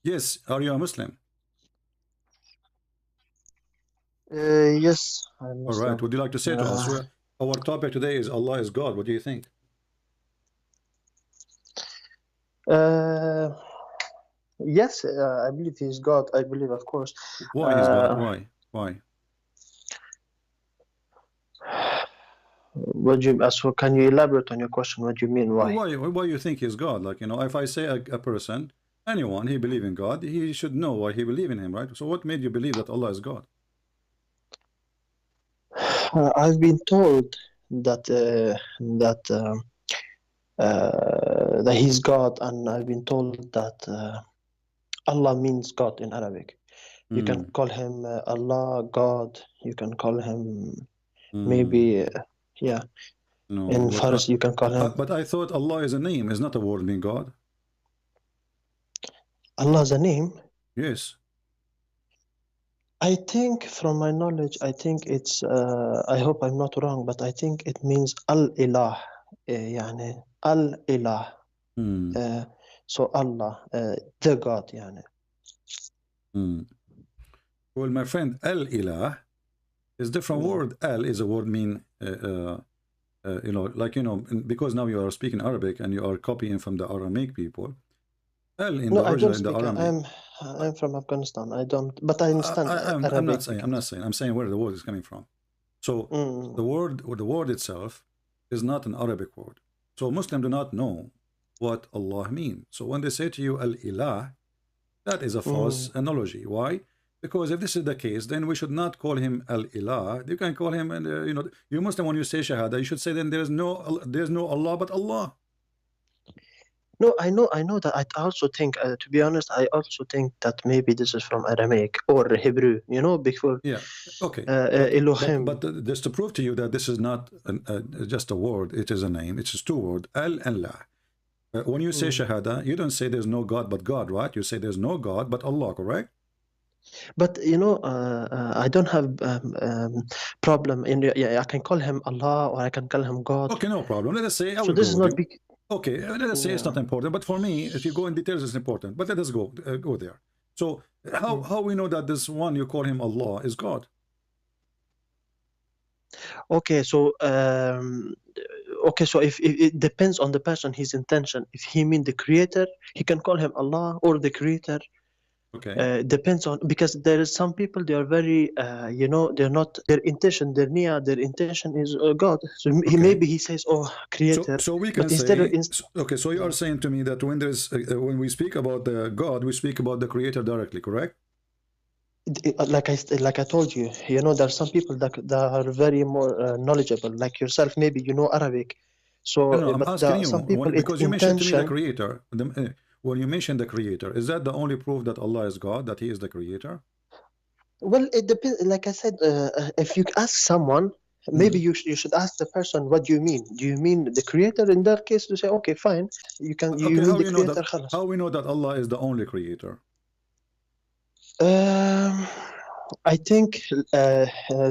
Yes. Are you a Muslim? Yes, I'm All right. Muslim. Would you like to say to us? Our topic today is Allah is God. What do you think? Uh, yes, I believe he's God. I believe, of course. Why he's God? Why? Why? What do you so can you elaborate on your question? What do you mean? Why? Why you think he's God? Like, you know, if I say a person, anyone, he believe in God, he should know why he believe in him, right? So what made you believe that Allah is God? I've been told that that he's God, and I've been told that Allah means God in Arabic. You can call him Allah, God. You can call him maybe, yeah. No, In Farsi, you can call him. but I thought Allah is a name, is not a word mean God. Allah is a name? Yes. I think, from my knowledge, I think it's, I hope I'm not wrong, but I think it means Al-Ilah, يعني Al-Ilah. So Allah, the God, يعني. Well, my friend, Al-Ilah is different word. Al is a word mean, you know, like, you know, because now you are speaking Arabic and you are copying from the Aramaic people. Al in the original in the Aramaic. I'm from Afghanistan. I don't, but I understand Arabic. I'm not saying. I'm saying where the word is coming from. So the word itself is not an Arabic word. So Muslims do not know what Allah means. So when they say to you Al-Ilah, that is a false analogy. Why? Because if this is the case, then we should not call him Al-Ilah. You can call him, you know, you Muslim, when you say Shahada, you should say then there's no Allah but Allah. No, I know that. I also think, to be honest, I also think that maybe this is from Aramaic or Hebrew, you know, before. Yeah, okay. Elohim. But just to prove to you that this is not just a word, it is a name. It's just two words, Al and La. When you say Shahada, you don't say there's no God but God, right? You say there's no God but Allah, correct? But you know, I don't have problem in. Yeah, I can call him Allah or I can call him God. Okay, no problem. Let us say I will so this go is with not you. big. Okay, let us say it's not important, but for me, if you go in details, it's important. But let us go there. So how we know that this one you call him Allah is God? Okay, so if it depends on the person, his intention. If he mean the creator, he can call him Allah or the creator. Okay. Depends on, because there is some people, they are very you know, they're not, their intention, their intention is God. So maybe he says, oh, creator. So we can say, okay, so you are saying to me that when there's when we speak about the God, we speak about the creator directly, correct? Like I told you, you know, there are some people that are very more knowledgeable, like yourself. Maybe you know Arabic. So no, I'm asking you, some people, because you mentioned to me the creator. When you mentioned the creator, is that the only proof that Allah is God, that he is the creator? Well, it depends. Like I said, if you ask someone, maybe you should ask the person, what do you mean? Do you mean the creator? In that case, to say, okay, fine, you can. You mean the creator? How we know that Allah is the only creator? I think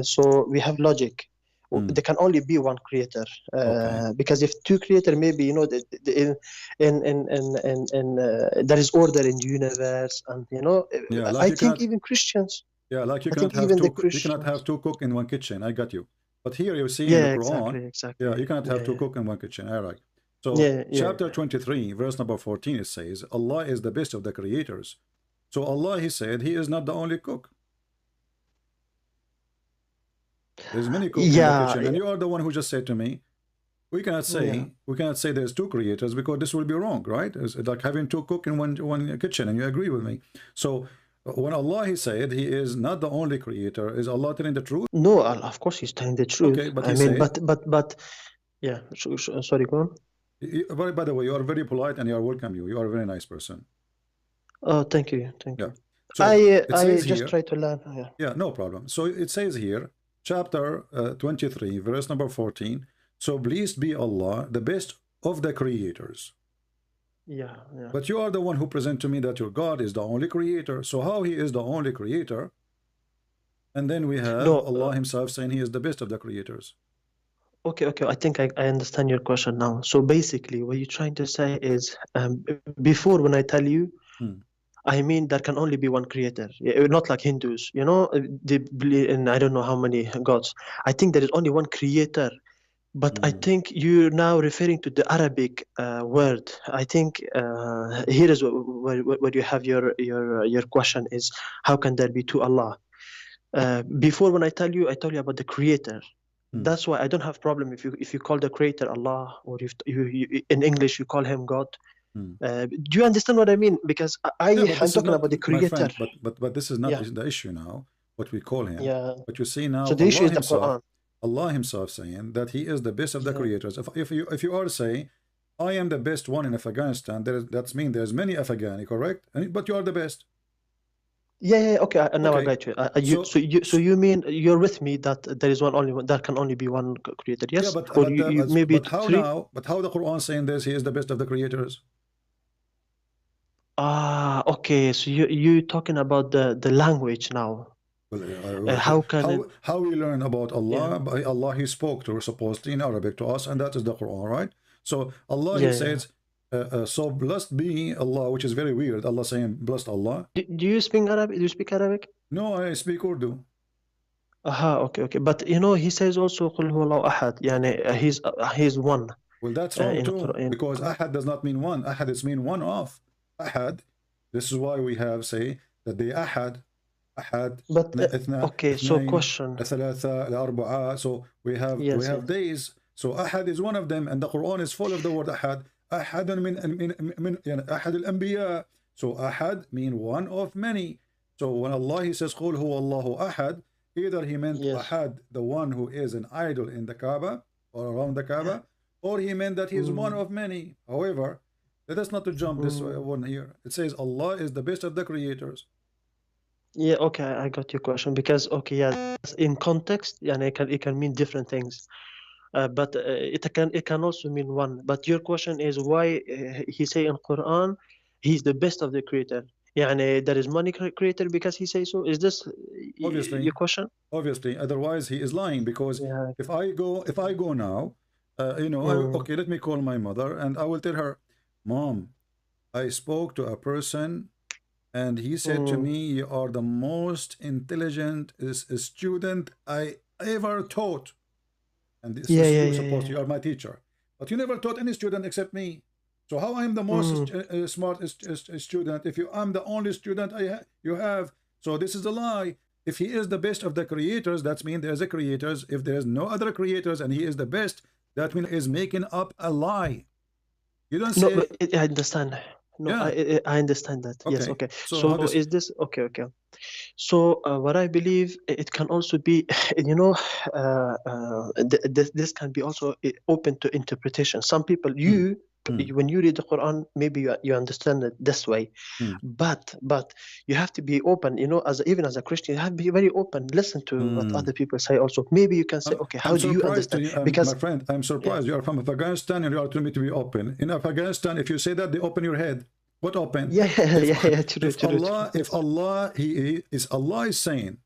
so. We have logic. There can only be one creator, because if two creator, maybe, you know, there is order in the universe, and you know, yeah, like I think even Christians. Yeah, like you cannot have two cook in one kitchen. I got you. But here you see in the Quran, exactly. Yeah, you cannot have two cook in one kitchen. All right. So chapter 23, verse number 14, it says, Allah is the best of the creators. So Allah, he said, he is not the only cook. There's many cooks in the kitchen, and you are the one who just said to me, we cannot say there's two creators, because this will be wrong, right? It's like having two cook in one kitchen, and you agree with me. So when Allah, he said he is not the only creator, is Allah telling the truth? No, of course he's telling the truth. Okay, but I mean, but yeah, sorry, go on. By the way, you are very polite and you are welcome. You are a very nice person. Oh, thank you. So I just try to learn. Yeah, no problem. So it says here, chapter 23, verse number 14. So blessed be Allah, the best of the creators. Yeah. But you are the one who present to me that your God is the only creator. So how he is the only creator? And then we have Allah himself saying he is the best of the creators. Okay. I think I understand your question now. So basically what you're trying to say is, before, when I tell you, I mean, there can only be one creator. Not like Hindus, you know, they believe in I don't know how many gods. I think there is only one creator. But I think you're now referring to the Arabic word. I think here is where you have your question is, how can there be two Allah? Before when I told you about the creator. That's why I don't have problem if you call the creator Allah, or if you in English you call him God. Do you understand what I mean? Because I'm talking about the creator. My friend, but this is not the issue now, what we call him. Yeah. But you see now, so the issue is the Quran. Allah himself saying that he is the best of the creators. If you are saying, I am the best one in Afghanistan, that means there's many Afghani, correct? But you are the best. Yeah, okay. Now I got you. So you mean you're with me that there is only one, there can only be one creator? Yes. Yeah, but how three? Now? But how the Quran saying this? He is the best of the creators. Okay. So you talking about the language now? Well, how we learn about Allah? By Allah, He spoke to supposedly in Arabic to us, and that is the Quran, right? So Allah He says. So blessed be Allah, which is very weird. Allah saying blessed Allah. Do you speak Arabic? Do you speak Arabic? No, I speak Urdu. Okay. But you know, he says also قل هو الله أحد. يعني he's one. Well, that's wrong too, because Ahad does not mean one. Ahad is mean one of. Ahad. This is why we have say that the Ahad. But okay, so question. So we have days. So Ahad is one of them, and the Quran is full of the word Ahad. أحد من أحد الأنبياء. So Ahad mean one of many. So when Allah He says قل هو الله أحد, either He meant Ahad, the one who is an idol in the Kaaba or around the Kaaba, or He meant that He is one of many. However, let us not to jump this one here. It says Allah is the best of the creators. Yeah, okay, I got your question, because in context, it can mean different things. But it can also mean one. But your question is why he say in Quran he's the best of the creator. There is many creator because he says so. Is this obviously your question? Obviously, otherwise he is lying. Because if I go now, okay, let me call my mother and I will tell her, Mom, I spoke to a person and he said to me, you are the most intelligent student I ever taught. And this is supposed you are my teacher, but you never taught any student except me. So how I am the most smartest student if I'm the only student you have? So this is a lie. If he is the best of the creators, that means there's a creators. If there's no other creators and he is the best, that means is making up a lie. You don't say. No, I understand. No, I understand that. Okay. Yes, okay. So is this okay? So what I believe, it can also be, this can be also open to interpretation. Some people, when you read the Quran, maybe you understand it this way, but you have to be open. Even as a Christian, you have to be very open. Listen to what other people say. Also, maybe you can say, okay, how do you understand? Because my friend, I'm surprised. You are from Afghanistan and you are telling me to be open. In Afghanistan, if you say that, they open your head. What open? True. If Allah, Allah is saying,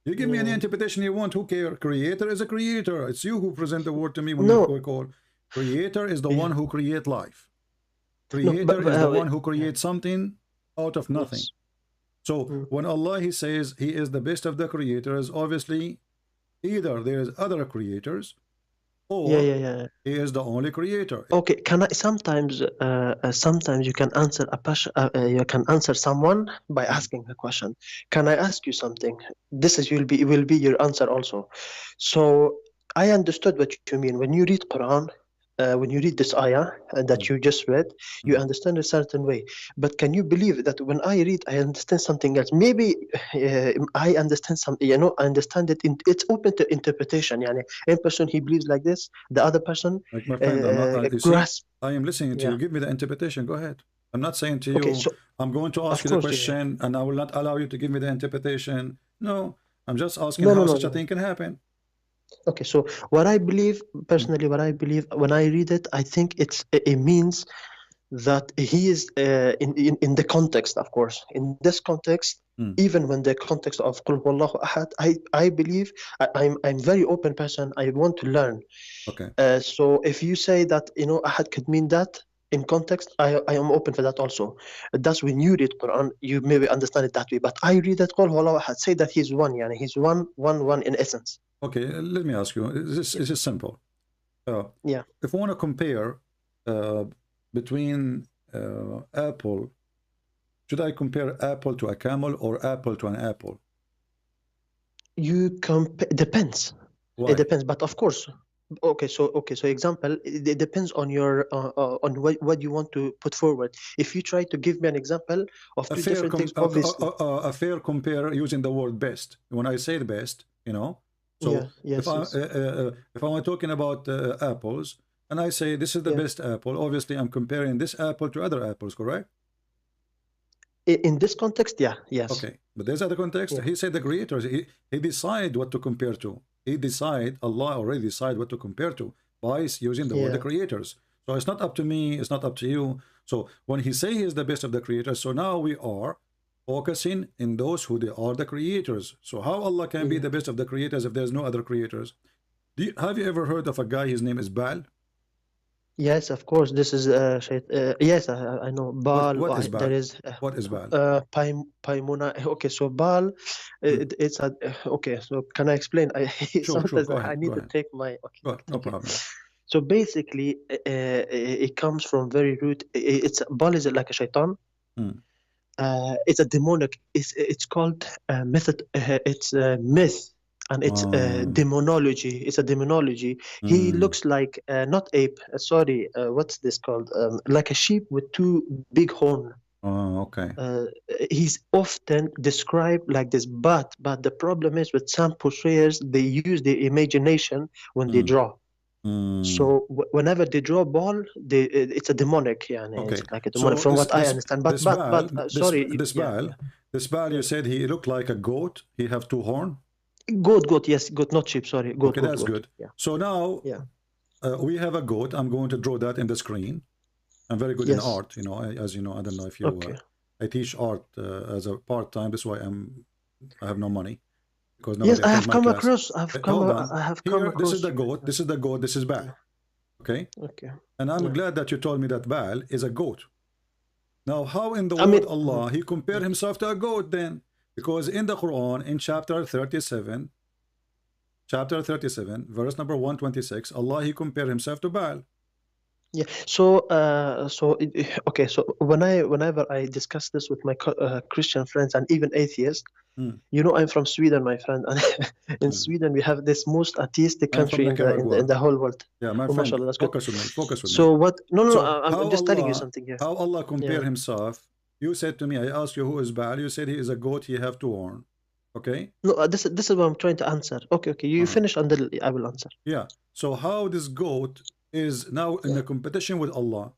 you give me any interpretation you want, who cares? Creator is a creator. It's you who present the word to me when you call. Creator is the one who create life. Creator is the one who creates something out of nothing. Yes. So when Allah He says He is the best of the creators, obviously either there is other creators, or He is the only creator. Okay, can I sometimes you can answer you can answer someone by asking a question. Can I ask you something? This will be your answer also. So I understood what you mean when you read Quran. When you read this ayah that you just read, you understand a certain way. But can you believe that when I read, I understand something else? Maybe I understand something, I understand it. It's open to interpretation. A person, he believes like this, the other person like my friend, grasp. I am listening to you. Give me the interpretation. Go ahead. I'm not saying to you, I'm going to ask you the question and I will not allow you to give me the interpretation. No, I'm just asking how such a thing can happen. Okay, so what I believe, personally, when I read it, I think it means that he is in the context, of course. In this context, even when the context of Qul Huwallahu Ahad, I believe I'm very open person. I want to learn. Okay. So if you say that Ahad could mean that, in context, I am open for that also. That's when you read Quran, you maybe understand it that way. But I read that قل هو الله أحد, say that he's one, yani he's one in essence. Okay, let me ask you. This is simple. Yeah. If we want to compare between apple, should I compare apple to a camel or apple to an apple? You compare, depends. Why? It depends, but of course. Okay, so example, it depends on your on what you want to put forward. If you try to give me an example of two different things, obviously a fair compare using the word best. When I say the best, you know, so yeah, yes, if I'm talking about apples and I say this is the best apple, obviously I'm comparing this apple to other apples, correct? In this context, yeah, yes. Okay, but there's other context. He said the creators, he decide what to compare to. He decide, Allah already decide what to compare to by using the word the creators. So it's not up to me, it's not up to you. So when he say he is the best of the creators, so now we are focusing in those who they are the creators. So how Allah can be the best of the creators if there's no other creators? Have you ever heard of a guy, his name is Baal? Yes, of course. This is yes, I know Baal. What is Baal? There is what is Baal? Paimuna. Okay, so Baal, it's a okay. So can I explain? Sometimes Go ahead, I need to take my. Okay, no problem. So basically, it comes from very root. It's Baal is like a shaitan. It's a demonic. It's called method. It's a myth. And it's demonology. It's a demonology. He looks like not ape. Sorry, what's this called? Like a sheep with two big horns. Okay. He's often described like this, but the problem is with some portrayers, they use their imagination when they draw. So whenever they draw Baal, it's a demonic. Yeah, okay. It's like a demonic, from what I understand. But sorry, this Baal, you said he looked like a goat. He have two horns. Goat, yes, goat, not sheep, sorry. Goat, okay, that's good. Yeah. So now we have a goat. I'm going to draw that in the screen. I'm very good in art, you know, as you know. I don't know if you I teach art as a part-time. That's why I have no money. Because yes, I have come across. This is the goat. This is the goat. This is Baal. Okay. Okay. And I'm glad that you told me that Baal is a goat. Now, how in the world Allah he compared himself to a goat then? Because in the Quran, in chapter 37, verse number 126, Allah he compared himself to Baal. Yeah. So, okay. So whenever I discuss this with my Christian friends and even atheists, you know, I'm from Sweden, my friend, and in Sweden we have this most atheistic country in the whole world. Yeah, my friend. Focus with me. So what? No, I'm just telling you something here. How Allah compare himself? You said to me, I asked you who is Baal. You said he is a goat. He have two horns. Okay. No, this is what I'm trying to answer. Okay. You finish and then I will answer. Yeah. So how this goat is now in a competition with Allah?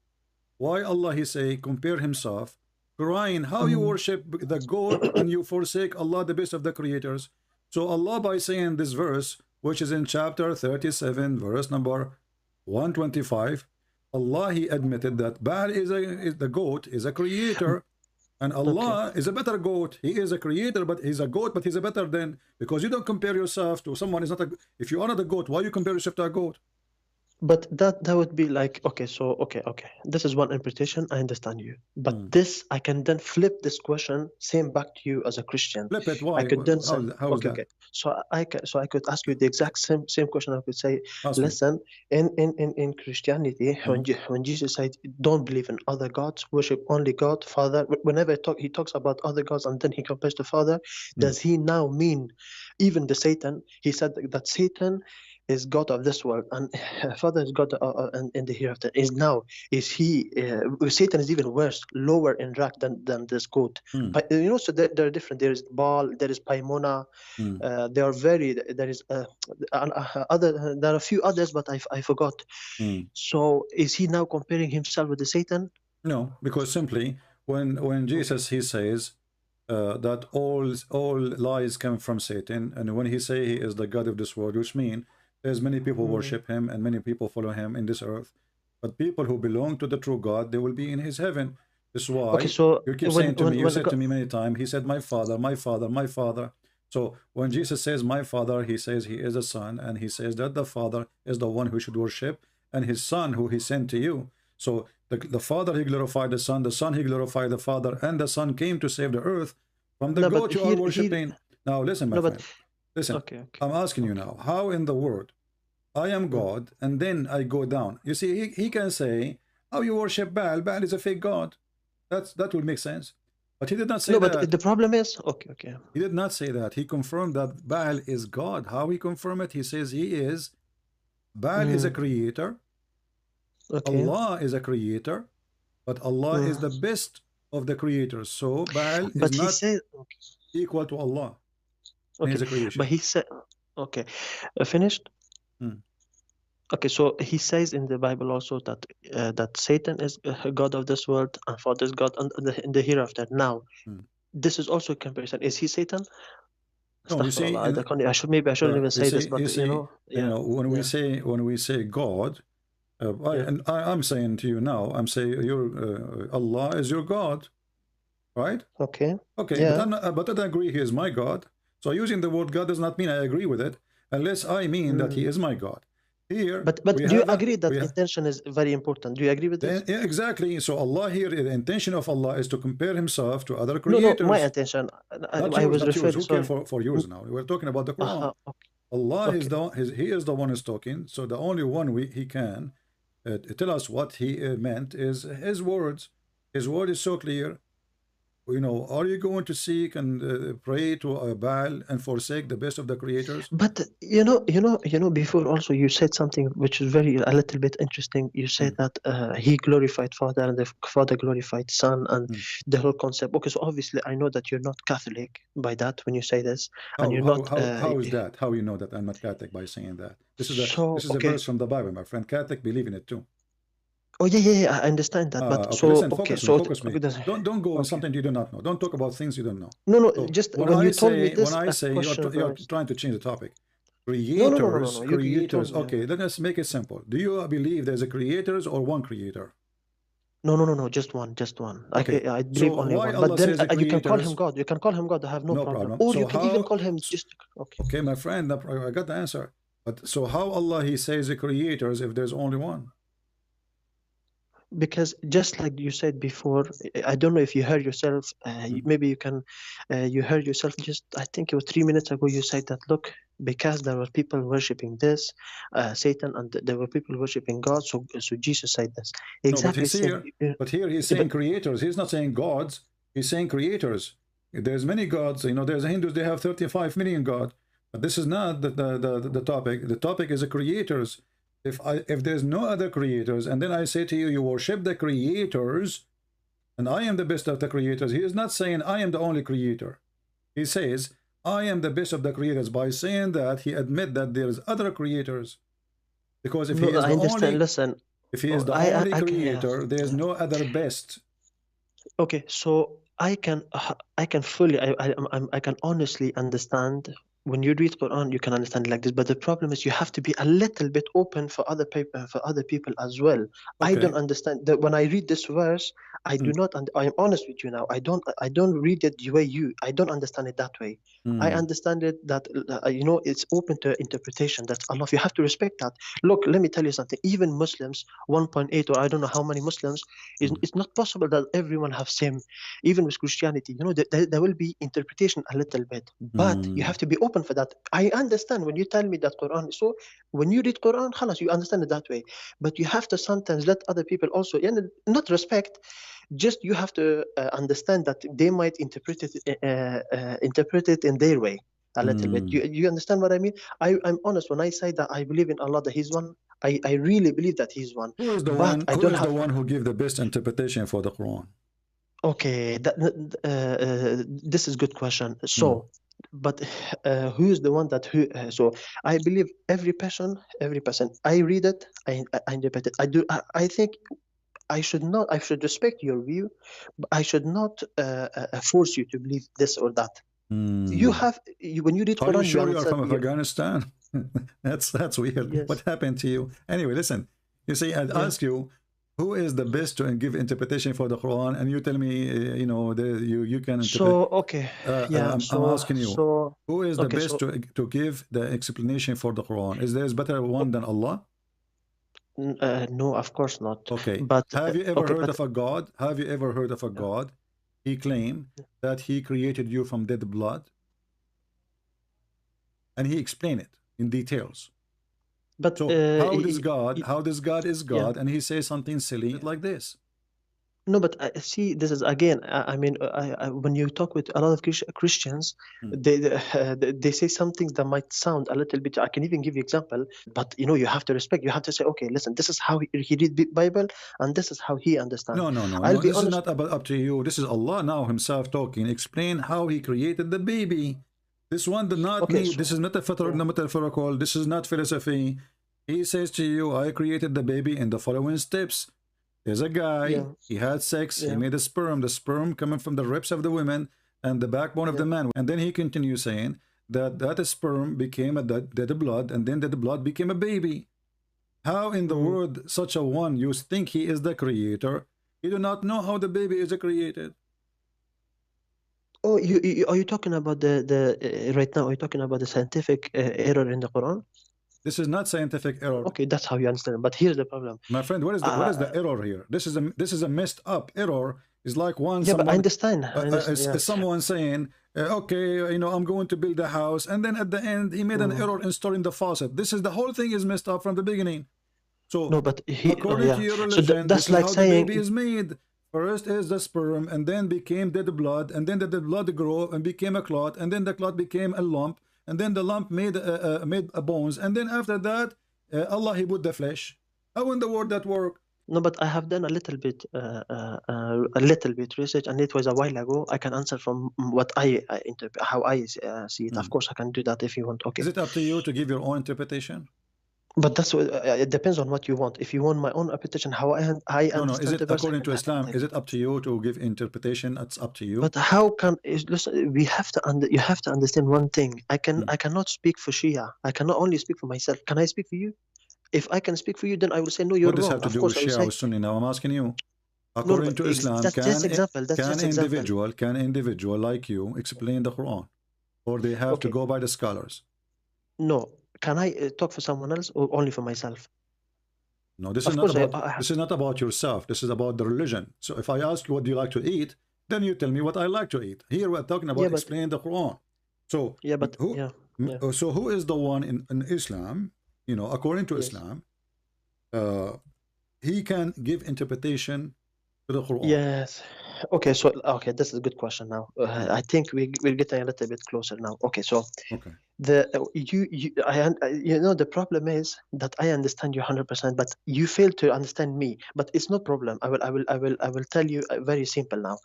Why Allah he say compare himself, crying how you worship the goat and you forsake Allah, the best of the creators? So Allah by saying this verse, which is in chapter 37, verse number 125, Allah he admitted that Baal is the goat is a creator. And Allah is a better goat. He is a creator, but he's a goat, but he's a better than, because you don't compare yourself to someone is not a, if you are not a goat, why you compare yourself to a goat? But that would be like, okay, this is one interpretation. I understand you, but this I can then flip this question, same back to you as a Christian. Flip it. Why? I could then say, how is that? Okay. So I could ask you the exact same question. I could say, listen, in Christianity, when Jesus said, don't believe in other gods, worship only God, Father. Whenever he talks about other gods and then he compares to Father, does he now mean even the Satan? He said that Satan is God of this world and Father is God in the hereafter. Is he Satan is even worse, lower in rank than this goat. But you know, so they're different. There is Baal, there is Paimona. There is other, there are a few others, but I forgot. So is he now comparing himself with the Satan? No, because simply when Jesus he says that all lies come from Satan, and when he say he is the God of this world, which means there's many people worship him and many people follow him in this earth, but people who belong to the true God, they will be in his heaven. This is why you keep saying to me, you said to me many times, he said, my father, my father, my father. So when Jesus says my father, he says he is a son, and he says that the father is the one who should worship, and his son who he sent to you. So the Father, he glorified the Son, he glorified the Father, and the Son came to save the earth from the No, goat but you are worshiping. Now listen, my no, friend. but Listen, okay. I'm asking you now, how in the word I am God, and then I go down? You see, he can say, oh, you worship Baal. Baal is a fake God. That would make sense. But he did not say No, that. but the problem is, okay. He did not say that. He confirmed that Baal is God. How he confirmed it? He says he is. Baal is a creator. Okay. Allah is a creator. But Allah is the best of the creators. So Baal is But he not said, equal to Allah. okay, He's a creation. but he said, okay, finished? Okay, so he says in the Bible also that that Satan is God of this world and Father is God in the hereafter. Now, this is also a comparison. Is he Satan? No, you see, I shouldn't even say this, but you know, when we say God, I'm saying to you now, I'm saying Allah is your God, right? Okay. Okay, Yeah. but I agree he is my God. So using the word God does not mean I agree with it, unless I mean that he is my God. Here, but do you agree that intention is very important? Do you agree with this? Yeah, exactly. So Allah here, the intention of Allah is to compare himself to other creators. No, my intention. I was referring. Who cares for yours now? We're talking about the Quran. Okay. Allah is he is the one who's talking. So the only one he can tell us what he meant is his words. His word is so clear. You know, are you going to seek and pray to Baal and forsake the best of the creators? But you know, before also you said something which is a little bit interesting. You said that he glorified Father and the Father glorified Son and the whole concept. Okay, so obviously I know that you're not Catholic by that when you say this, and you're not. How is that? How you know that I'm not Catholic by saying that? This is a verse from the Bible, my friend. Catholic believe in it too. Oh yeah, I understand that. But okay, so listen, okay, focus me. Don't go on something you do not know. Don't talk about things you don't know. No, so just when you told me this, when I say you're trying to change the topic. Creators, no. creators. You okay, let us make it simple. Do you believe there's a creators or one creator? No, just one. Okay. I believe only one. But then you can call him God. You can call him God. I have no problem. Or so you can even call him just okay. Okay, my friend, I got the answer. But so how Allah he says the creators if there's only one? Because just like you said before, I don't know if you heard yourself, maybe you can, you heard yourself just, I think it was 3 minutes ago, you said that, look, because there were people worshipping this, Satan, and there were people worshipping God, so Jesus said this. Exactly. No, but here he's saying creators. He's not saying gods. He's saying creators. There's many gods. You know, there's Hindus, they have 35 million gods. But this is not the topic. The topic is the creators. If there's no other creators, and then I say to you, you worship the creators, and I am the best of the creators. He is not saying I am the only creator. He says I am the best of the creators. By saying that, he admit that there is other creators. Because if he is the only, if he is the only creator, there is no other best. Okay, so I can fully, I can honestly understand. When you read Quran, you can understand it like this. But the problem is you have to be a little bit open for other people as well. Okay. I don't understand that when I read this verse, I do not. I'm honest with you now. I don't read it the way I don't understand it that way. I understand it that you know, it's open to interpretation. That's Allah. You have to respect that. Look, let me tell you something. Even Muslims, 1.8 or I don't know how many Muslims, it's not possible that everyone have same. Even with Christianity, you know, there will be interpretation a little bit, but you have to be open for that. I understand when you tell me that Quran, so when you read Quran, khalas, you understand it that way, but you have to sometimes let other people also, not respect, just you have to understand that they might interpret it in their way a little bit. You understand what I mean? I'm honest when I say that I believe in Allah, that He's one. I really believe that He's one. Who is the one who gives the best interpretation for the Quran? Okay, this is a good question. So but who is the one that so I believe every person I read it, I interpret it. I think I should respect your view, but I should not force you to believe this or that. You have when you read Quran, are you sure you are from Afghanistan? that's weird. Yes. What happened to you? Anyway, listen, you see, I'd ask you who is the best to give interpretation for the Quran, and you tell me, you know, you can interpret. So okay, I'm asking you, who is the best to give the explanation for the Quran? Is there better one than Allah? No, of course not. Okay. But Have you ever okay, heard but of a God? Have you ever heard of a God? He claimed that he created you from dead blood. And he explained it in details. but So how this God is God, and he says something silly like this? No, but see, this is again. I mean, when you talk with a lot of Christians, they say some things that might sound a little bit. I can even give you example, but you know, you have to respect. You have to say, okay, listen, this is how he read the Bible, and this is how he understands. No. This is not about up to you. This is Allah now Himself talking. Explain how He created the baby. This one did not need. So, this is not a metaphorical. This is not philosophy. He says to you, I created the baby in the following steps. There's a guy, he had sex, he made a sperm, the sperm coming from the ribs of the women and the backbone of the man. And then he continues saying that sperm became a dead blood, and then that blood became a baby. How in the world such a one, you think he is the creator? You do not know how the baby is created. Oh, are you talking about the right now? Are you talking about the scientific error in the Quran? This is not scientific error. Okay, that's how you understand it. But here's the problem. My friend, what is the error here? This is a messed up error. It's like but I understand. Someone saying, okay, you know, I'm going to build a house, and then at the end he made an error installing the faucet. This is the whole thing is messed up from the beginning. So no, but according to your religion, so that's like how saying the baby is made. First is the sperm, and then became dead blood, and then the dead blood grew and became a clot, and then the clot became a lump, and then the lump made a bones, and then after that, Allah He put the flesh. How in the world that work? No, but I have done a little bit research, and it was a while ago. I can answer from what I interpret, how I see it. Of course, I can do that if you want. Okay. Is it up to you to give your own interpretation? But that's what it depends on what you want. If you want my own interpretation, how I understand. No. Is it according to Islam? Is it up to you to give interpretation? It's up to you. But how can listen? You have to understand one thing. I cannot speak for Shia. I cannot only speak for myself. Can I speak for you? If I can speak for you, then I will say no. You're wrong. What does have to do with Shia or Sunni? Now I'm asking you. According to Islam, can individual like you explain the Quran, or they have to go by the scholars? No. Can I talk for someone else or only for myself? No, this is not about yourself. This is about the religion. So if I ask you what do you like to eat, then you tell me what I like to eat. Here we're talking about explaining the Quran. So so who is the one in Islam? You know, according to Islam, he can give interpretation to the Quran. Yes. Okay. So this is a good question. Now I think we're getting a little bit closer now. Okay. So the problem is that I understand you 100%, but you fail to understand me. But it's no problem. I will tell you very simple now.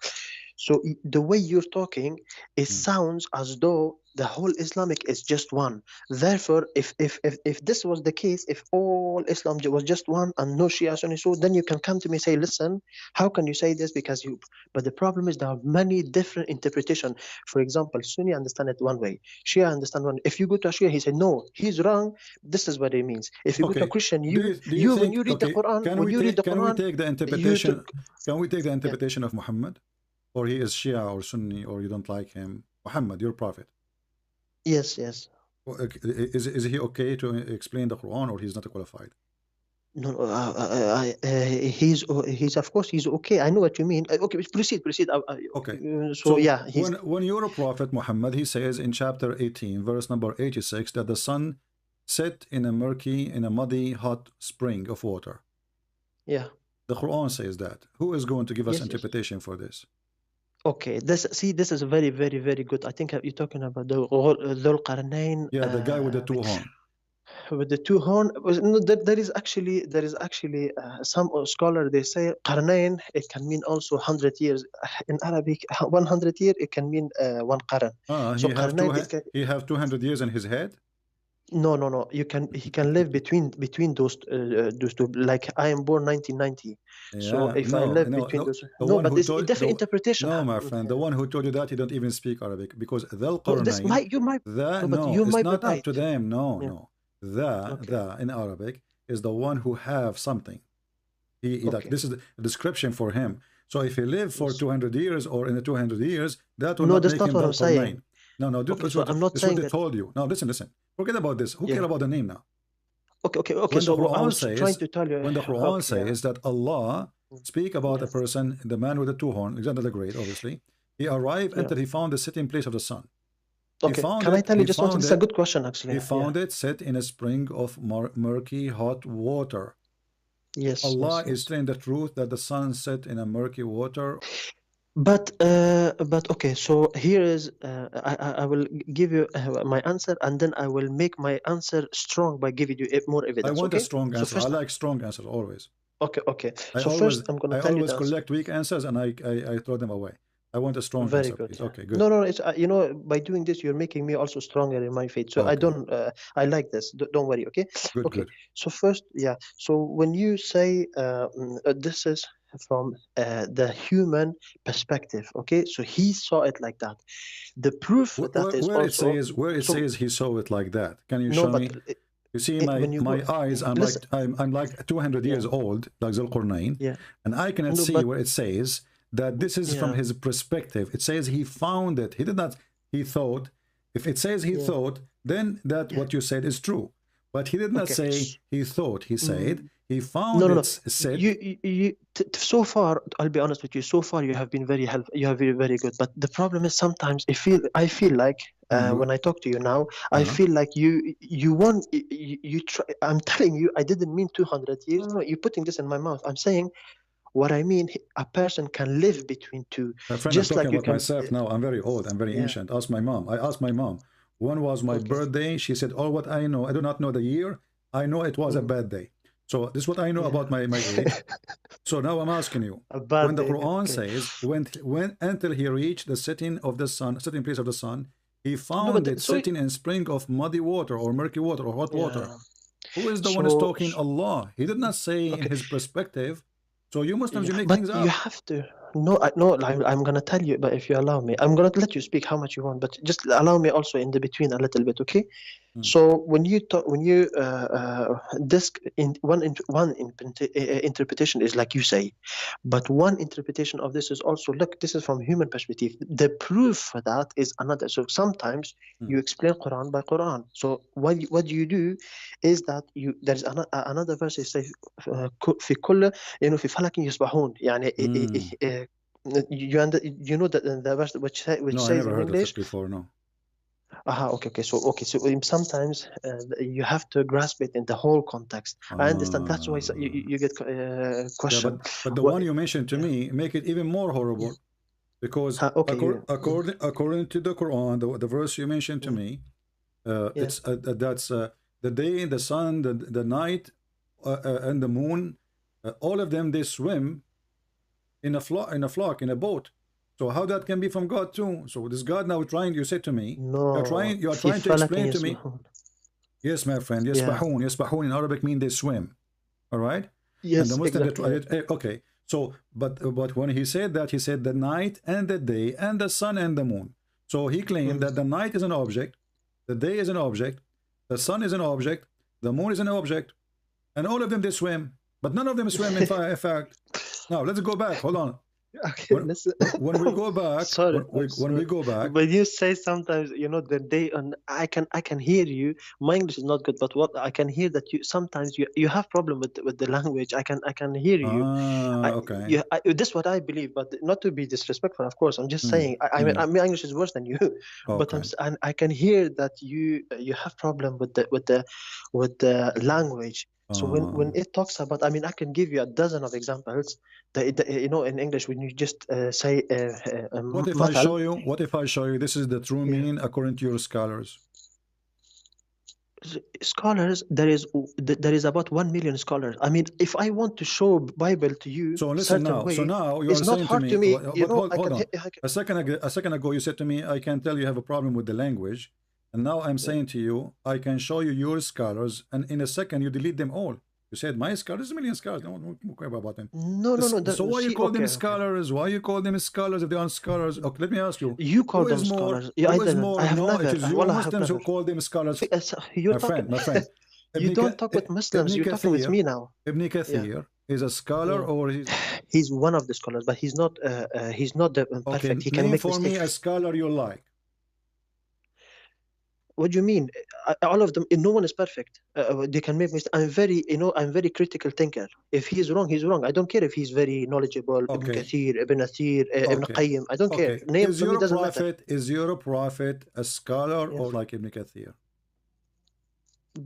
So the way you're talking, it sounds as though the whole Islamic is just one. Therefore, if this was the case, if all Islam was just one and no Shia, Sunni, so then you can come to me and say, listen, how can you say this? Because you. But the problem is there are many different interpretations. For example, Sunni understand it one way, Shia understand one. If you go to a Shia, he said, no, he's wrong. This is what it means. If you go to a Christian, when you read the Quran, can we take the interpretation? Can we take the interpretation of Muhammad? Or he is Shia or Sunni, or you don't like him? Muhammad, your prophet. Yes. Is he okay to explain the Quran, or he's not qualified? No, he's of course he's okay. I know what you mean. Okay, proceed. Okay. So yeah, when your prophet Muhammad, he says in chapter 18, verse number 86, that the sun set in a muddy, hot spring of water. Yeah. The Quran says that. Who is going to give us interpretation for this? Okay, this is very, very, very good. I think you're talking about the Dhul Qarnayn. Yeah, the guy with the two horns. With the two horn, no, there is actually some scholar, they say Qarnayn, it can mean also 100 years. In Arabic, 100 year it can mean one Qaran. So he have 200 years in his head. No. He can live between those two. Like I am born 1990. Yeah, so if I live between those, but it's a different interpretation. No, my friend, the one who told you that he don't even speak Arabic, because Dhul Qarnayn. It's not up to them. No. The in Arabic is the one who have something. Like this is the description for him. So if he lived for 200 years or in the 200 years, that will not make him Dhul Qarnayn. No, I'm not saying what they told you. No, listen. Forget about this. Who cares about the name now? Okay. When the So I Quran was trying says, to tell you. when the Quran says that Allah Mm. speak about a Yes. person, the man with the two horns, Alexander the Great, obviously, he arrived Yeah. until he found the sitting place of the sun. Okay. Can I tell you just one thing? This is a good question, actually. He found it set in a spring of murky hot water. Yes. Allah is telling the truth that the sun set in a murky water. But okay. So here is I will give you my answer, and then I will make my answer strong by giving you more evidence. I want okay? a strong answer. First, I like strong answers always. Okay. So always, first, I'm going to tell you I always collect weak answers and I throw them away. I want a strong Very answer, good. please. Okay, good. No, it's by doing this, you're making me also stronger in my faith. So okay. I like this. Don't worry. Okay. Good. So first, So when you say this is from the human perspective, okay. So he saw it like that. The proof that is where also it says he saw it like that. Can you no, show but me? You see my eyes. I'm like 200 years old, like Zulqarnain, and I cannot see where it says that this is from his perspective. It says he found it. He did not. He thought. If it says he thought, then that what you said is true. But he did not say he thought. He said he found it. Said so far, I'll be honest with you. So far, you have been very helpful. You have been very good. But the problem is sometimes I feel like when I talk to you now, I feel like you want you try. I'm telling you, I didn't mean 200 years. No, you're putting this in my mouth. I'm saying what I mean. A person can live between two. Friend, just I'm talking like about myself now. I'm very old. I'm very ancient. Ask my mom. I asked my mom. When was my birthday? She said, "Oh, what I know. I do not know the year. I know it was a bad day." So this is what I know about my age. So now I'm asking you, when the Quran says, when until he reached the setting of the sun, setting place of the sun, he found it sitting in spring of muddy water or murky water or hot water. Who is the one who's talking? Allah. He did not say in his perspective. So you Muslims, you make things up. You have to. No, I'm going to tell you, but if you allow me, I'm going to let you speak how much you want, but just allow me also in the between a little bit, okay? So when you talk, this one interpretation is like you say, but one interpretation of this is also, look, this is from human perspective. The proof for that is another. So sometimes you explain Quran by Quran. So what you do is that there's another verse that says في كل في فلك يسبحون يعني you know the verse which says in English before, no. Okay. So sometimes you have to grasp it in the whole context. I understand. That's why you get question. But the one you mentioned to me make it even more horrible, because according to the Quran, the verse you mentioned to me, it's that's the day, the sun, the night, and the moon. All of them, they swim in a flock, in a boat. So how that can be from God too? So this God now trying, you said to me, you are trying to explain to me. Yes, my friend. Yasbahun. Yasbahun in Arabic mean they swim. All right. Yes. And the Muslim, okay. So, but when he said that, he said the night and the day and the sun and the moon. So he claimed that the night is an object, the day is an object, the sun is an object, the moon is an object, and all of them they swim, but none of them swim in fact. Now let's go back. Hold on. Okay, when we go back, when we go back, but you say sometimes, the day, and I can hear you. My English is not good, but what I can hear that you sometimes you have problem with the language. I can hear you. Okay. This is what I believe, but not to be disrespectful, of course. I'm just saying. I mean, my English is worse than you, but I can hear that you have problem with the language. So when it talks about, I mean, I can give you a dozen of examples. In English, when you just say, what if I show you this is the true meaning according to your scholars? Scholars, there is about 1 million scholars. I mean, if I want to show Bible to you, so listen now. So now you are saying to me, hold on. A second ago, you said to me, I can tell you have a problem with the language. And now I'm saying to you, I can show you your scholars, and in a second you delete them all. You said my scholars, a million scholars. Don't care about them. No. So why you call them scholars? Why you call them scholars if they aren't scholars? Okay, let me ask you. You call them scholars. Who is more? No, it is you Muslims who call them scholars. My friend. You don't talk with Muslims. You're talking with me now. Ibn Kathir is a scholar, or he's one of the scholars, but he's not the perfect. He can name make for mistakes. me a scholar you like. What do you mean? all of them, no one is perfect. They can make mistakes. I'm very critical thinker. If he's wrong, he's wrong. I don't care if he's very knowledgeable. Ibn Kathir, Ibn Athir, Ibn Qayyim. I don't care. Name is for me doesn't matter. Is your prophet a scholar or like Ibn Kathir?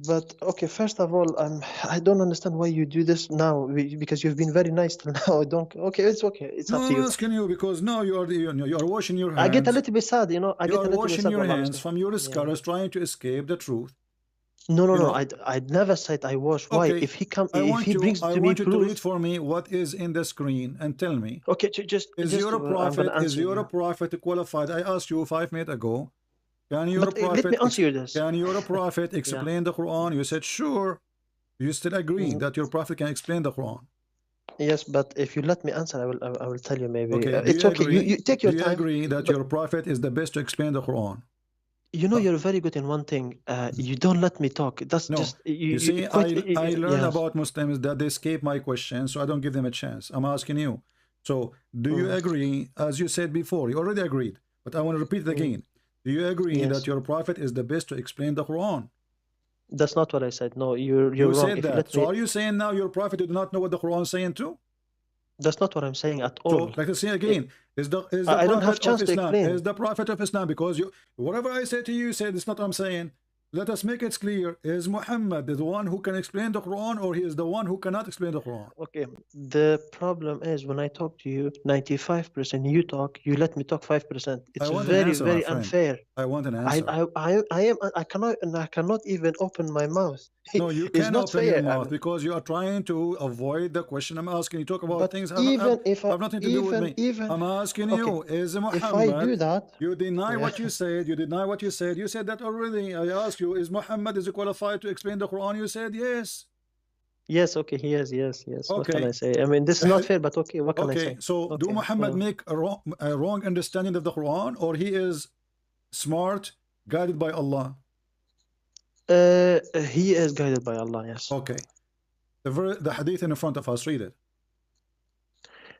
But okay, first of all, I don't understand why you do this now, because you've been very nice till now. Okay, it's okay. It's up to you. I'm asking you because now you are washing your hands. I get a little bit sad, I get a little bit sad. Washing your hands from your scholars trying to escape the truth. No. I never said I wash. Why? If he comes, if he brings to me proof. I want you to read for me what is in the screen and tell me. Okay, is your prophet qualified? I asked you 5 minutes ago. Can your prophet explain the Quran? You said sure. You still agree that your prophet can explain the Quran? Yes, but if you let me answer, I will tell you maybe. Okay, it's okay. You take your time. Do you agree that your prophet is the best to explain the Quran? You're very good in one thing. You don't let me talk. That's just you see. I learn about Muslims that they escape my questions, so I don't give them a chance. I'm asking you. So, do you agree? As you said before, you already agreed, but I want to repeat it again. Do you agree that your prophet is the best to explain the Quran? That's not what I said. No, you're wrong. You said that. So are you saying now your prophet did not know what the Quran is saying too? That's not what I'm saying at all. So, like I say again, is the I don't have chance to explain. Is the prophet of Islam, because whatever I say to you, you said it's not what I'm saying. Let us make it clear. Is Muhammad the one who can explain the Quran, or he is the one who cannot explain the Quran? Okay. The problem is when I talk to you, 95% you talk, you let me talk 5%. It's very unfair. I want an answer. I cannot even open my mouth. No, you can't open your mouth because you are trying to avoid the question I'm asking. You talk about things have nothing to do with me. I'm asking you, is Muhammad, if I do that, you deny what you said. You deny what you said. You said that already. I asked you, is Muhammad qualified to explain the Quran? You said yes. Yes, okay, he is, yes. Okay. What can I say? I mean, this is not fair, but okay, what can I say? So do Muhammad make a wrong understanding of the Quran, or he is smart, guided by Allah? He is guided by Allah, yes. Okay. The hadith in front of us, read it.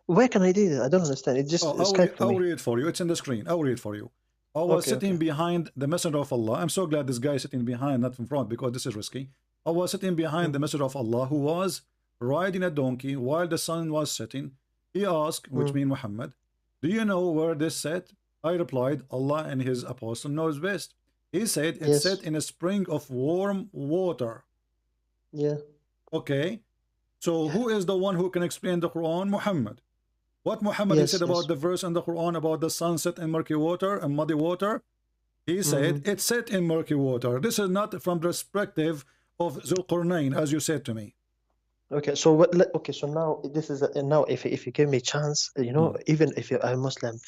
Where can I read it? I don't understand. It just I'll read it for you. It's in the screen. I'll read it for you. I was sitting behind the Messenger of Allah. I'm so glad this guy is sitting behind, not in front, because this is risky. I was sitting behind the Messenger of Allah, who was riding a donkey while the sun was setting. He asked, which means Muhammad, do you know where this set? I replied, Allah and his apostle knows best. He said, it's set in a spring of warm water. Yeah. Okay. So who is the one who can explain the Quran? Muhammad. What Muhammad said about the verse in the Quran about the sunset in murky water and muddy water? He said, it's set in murky water. This is not from the perspective of Zulqarnain, as you said to me. Okay, so what? Okay, so now this is now if you give me a chance, even if I'm Muslim,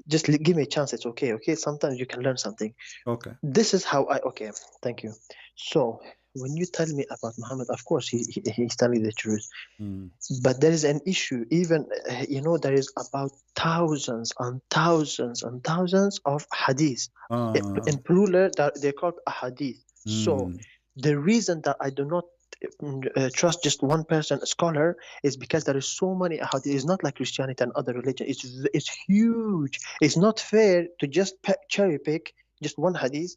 just give me a chance. It's okay. Okay, sometimes you can learn something. Okay. This is how okay, thank you. So when you tell me about Muhammad, of course he's telling the truth, but there is an issue. Even there is about thousands and thousands and thousands of hadith. In plural, they're called ahadith. So the reason that I do not trust just one person, a scholar, is because there is so many hadith. It's not like Christianity and other religions. It's huge. It's not fair to just cherry pick just one hadith,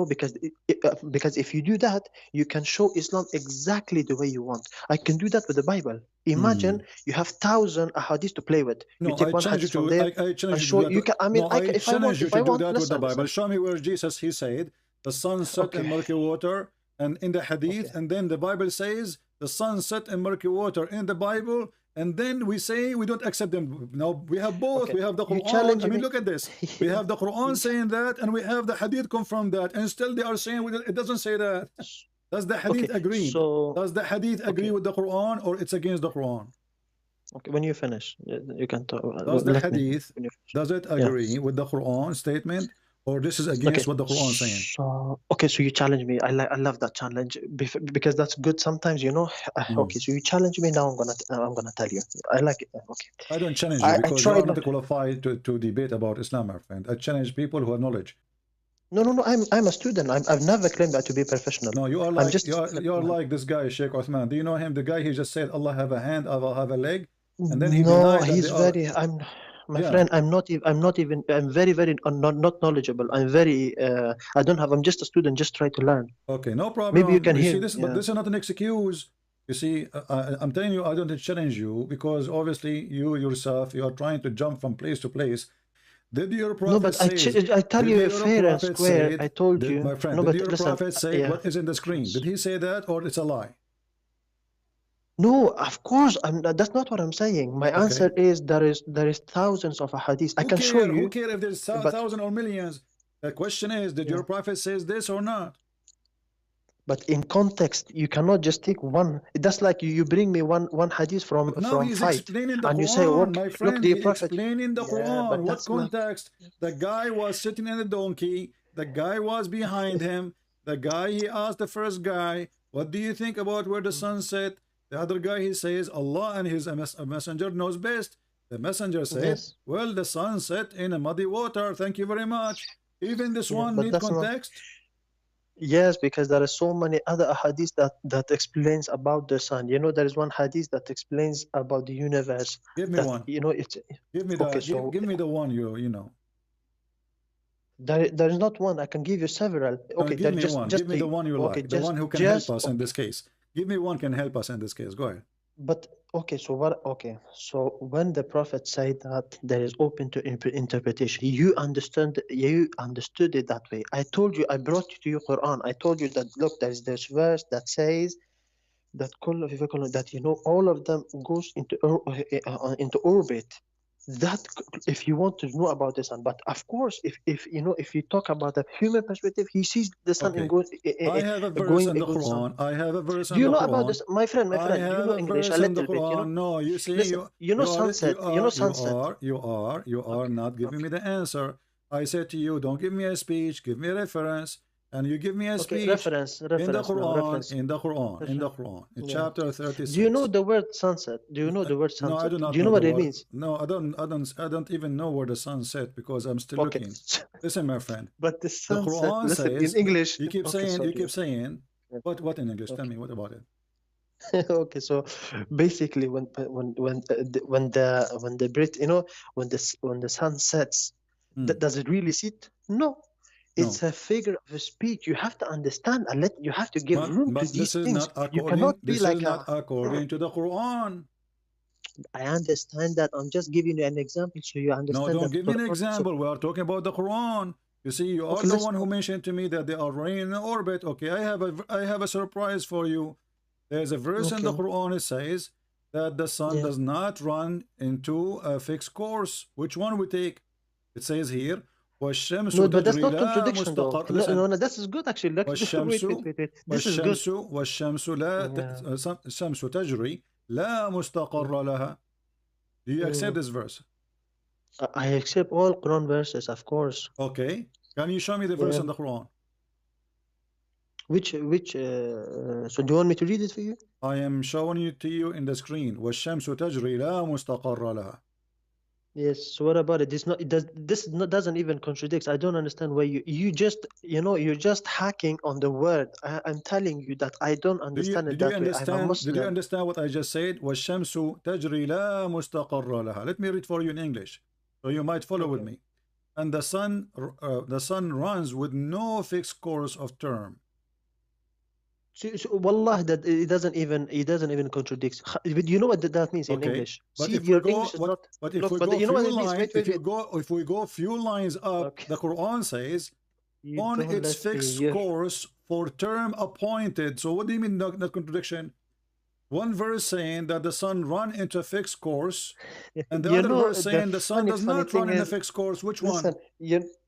because if you do that, you can show Islam exactly the way you want. I can do that with the Bible. Imagine you have 1,000 hadith to play with. You take one hadith from there and show you can. I mean, if I want, if I want, with the Bible. Show me where Jesus, he said, the sun set in murky water, and in the hadith, and then the Bible says the sun set in murky water in the Bible, and then we say we don't accept them. Now we have both. We have the Quran. I mean, look at this. We have the Quran saying that, and we have the hadith confirm that, and still they are saying it doesn't say that. Does the hadith agree? Does the hadith agree with the Quran, or it's against the Quran? Okay, when you finish, you can talk. Does the hadith, does it agree with the Quran statement, or this is against what the Quran is saying? So, so you challenge me. I love that challenge because that's good sometimes, Okay, so you challenge me now. I'm gonna tell you. I like it. Okay. I don't challenge you because you are not qualified to debate about Islam, my friend. I challenge people who have knowledge. No. I'm a student. I've never claimed that to be professional. No, you are like you are like this guy, Sheikh Uthman. Do you know him? The guy he just said Allah have a hand, Allah have a leg, and then he denied that my friend, I'm very not knowledgeable. I'm just a student, just try to learn. Okay, no problem. Maybe you can hear. See this, but this is not an excuse. You see, I'm telling you, I don't challenge you because obviously you yourself, you are trying to jump from place to place. Did your prophet No, but I tell you fair and square. I told you. My friend, did your prophet say what is in the screen? Did he say that or it's a lie? No, of course, that's not what I'm saying. My answer is there is thousands of hadiths. I can show you. Who cares if there's thousands or millions? The question is, did your prophet says this or not? But in context, you cannot just take one. That's like you bring me one hadith from he's fight, explaining the and Quran, you say, my friend. Look, the He's prophet explaining the Quran. What context? Like... The guy was sitting in a donkey. The guy was behind him. The guy, he asked the first guy, "What do you think about where the sun set?" The other guy, he says, "Allah and his messenger knows best." The messenger said, "Well, the sun set in a muddy water. Thank you very much." Even this one need context. Yes, because there are so many other hadiths that explains about the sun. You know, there is one hadith that explains about the universe. Give me one. You know, it's give me give me the one you know. There is not one. I can give you several. Okay, give me one. Give me the one you like. The one who can help us in this case. Give me one can help us in this case. Go ahead. But okay, so what? Okay, so when the prophet said that there is open to interpretation, you understood it that way. I told you, I brought you to your Quran. I told you that look, there is this verse that says that all of them goes into orbit. That if you want to know about the sun, but of course, if you talk about the human perspective, he sees the sun and goes. I have a verse in the Quran. I have a verse in the Quran. Do you know about this, my friend? You know English a little bit. No, you see, listen, sunset. Sunset. You are not giving me the answer. I said to you, don't give me a speech. Give me a reference. And you give me a speech reference in the Quran, in chapter 36. Do you know the word sunset? Do you know the word sunset? No, I do not. Do you know what it means? No, I don't even know where the sun set because I'm still looking. Listen, my friend. But the sunset, Quran says in English. You keep saying. What in English? Tell me what about it? Okay, so basically, when the Brit, when the sun sets, does it really set? No. It's a figure of speech. You have to understand and you have to give room to these things. You cannot be like not according to the Quran. I understand that. I'm just giving you an example so you understand. No, don't give me an example. We are talking about the Quran. You see, you are the one who mentioned to me that they are running in orbit. Okay, I have a surprise for you. There's a verse in the Quran. It says that the sun does not run into a fixed course. Which one we take? It says here. No, but that's not contradiction though. No, this is good actually. Wait. This is good. الشمس تجري لا مستقر لها. Do you accept this verse? I accept all Quran verses, of course. Okay. Can you show me the verse in the Quran? So do you want me to read it for you? I am showing it to you in the screen. والشمس تجري لا مستقر لها. Yes. So what about it? This doesn't even contradict. I don't understand why you're just hacking on the word. I'm telling you that I don't understand it that way. I'm a Muslim. Did you understand what I just said? والشمس تجري لا مستقر لها. Let me read for you in English, so you might follow with me. And the sun runs with no fixed course of term. So wallah, that it doesn't even contradict. But you know what that means in English? But if we go few lines up, the Quran says on its fixed course for term appointed. So what do you mean not contradiction? One verse saying that the sun run into a fixed course, and the other verse saying the sun does not run in a fixed course. Which one?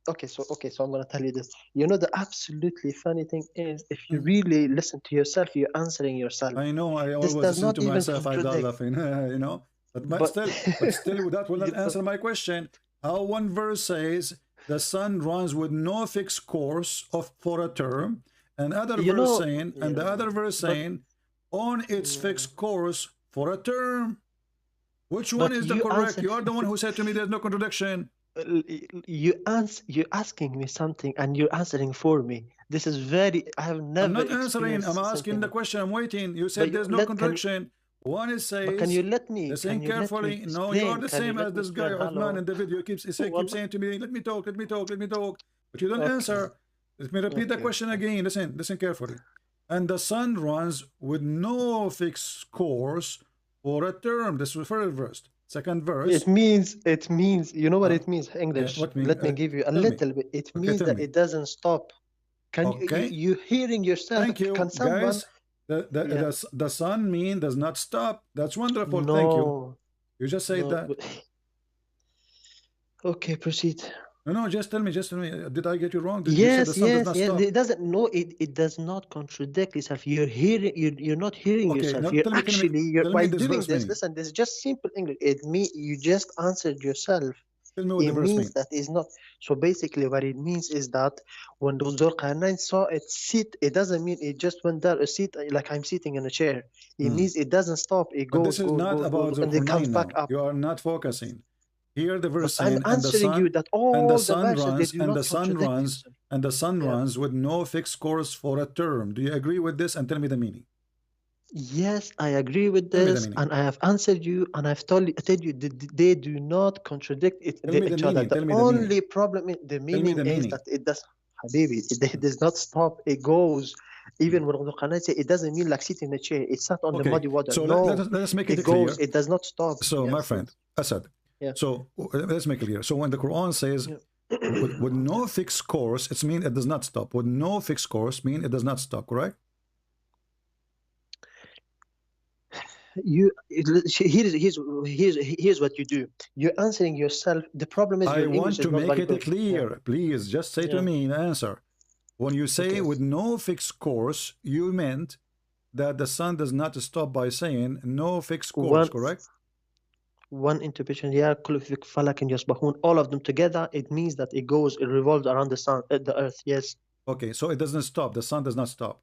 Okay, so I'm gonna tell you this. The absolutely funny thing is, if you really listen to yourself, you're answering yourself. I know. I always listen to myself. I die laughing. But still, that will not answer my question. How one verse says the sun runs with no fixed course for a term, and the other verse saying on its fixed course for a term. Which one is the correct? You are the one who said to me there's no contradiction. You're asking me something and you're answering for me. This is very. I have never. I'm not answering. I'm asking the question. I'm waiting. You said there's no contradiction. One is But says, can you let me? listen Can you let me carefully. No, you are explain? the Can you same let as me this guy explain? Uthman Hello. in the video. Keeps saying to me, let me talk, let me talk, let me talk. But you don't Okay. answer. Let me repeat the Okay. question again. Listen carefully. And the sun runs with no fixed course for a term. This is the first verse. Second verse. It means, you know what it means, English. What mean? Let me give you a Tell me. little bit. It Okay, means tell that me. it doesn't stop. Can Okay. you hearing yourself? Thank you, Can someone? guys. Yeah. The sun mean does not stop. That's wonderful. No. Thank you. You just say No. that. Okay, proceed. No, just tell me. Did I get you wrong? You said the sun does not stop. It doesn't. No, it does not contradict itself. You're hearing. You're not hearing Okay, yourself. now You're tell me actually. You're tell me by this doing verse this. meaning. Listen, this is just simple English. You just answered yourself. Tell me what the It verse means mean. that is not. So basically, what it means is that when the Zulqarnain saw it sit, it doesn't mean it just went there a seat like I'm sitting in a chair. It means it doesn't stop. It But goes, this is goes, not goes, about goes, the and it comes Qur'an back now. up. You are not focusing. Here the verse But I'm saying, answering you that and the all the sun verses they runs, do and not the sun contradict runs, themselves. and the sun Yeah. runs with no fixed course for a term. Do you agree with this? And tell me the meaning. Yes, I agree with Tell me the this, meaning. and I have answered you, and I've told you they do not contradict Tell me the each other. meaning. The Tell me the meaning. only problem is the Tell me meaning the is meaning. that it does, Habibi, it does not stop. It goes. Even when the Quran say it doesn't mean like sitting in a chair. It sat on the Okay, muddy water. so No, let us make it it clear. goes. It does not stop. So, my friend, Asad. Yeah. So let's make it clear. So when the Quran says with no fixed course, it means it does not stop. With no fixed course, mean it does not stop. Correct? Here's what you do. You're answering yourself. The problem is I your English want is to not make very it good. clear. Yeah. Please, just say to me the answer. When you say Okay. with no fixed course, you meant that the sun does not stop by saying no fixed course, correct? One interpretation, all of them together, it means that it goes, it revolves around the sun, the earth. Yes. Okay, so it doesn't stop. The sun does not stop.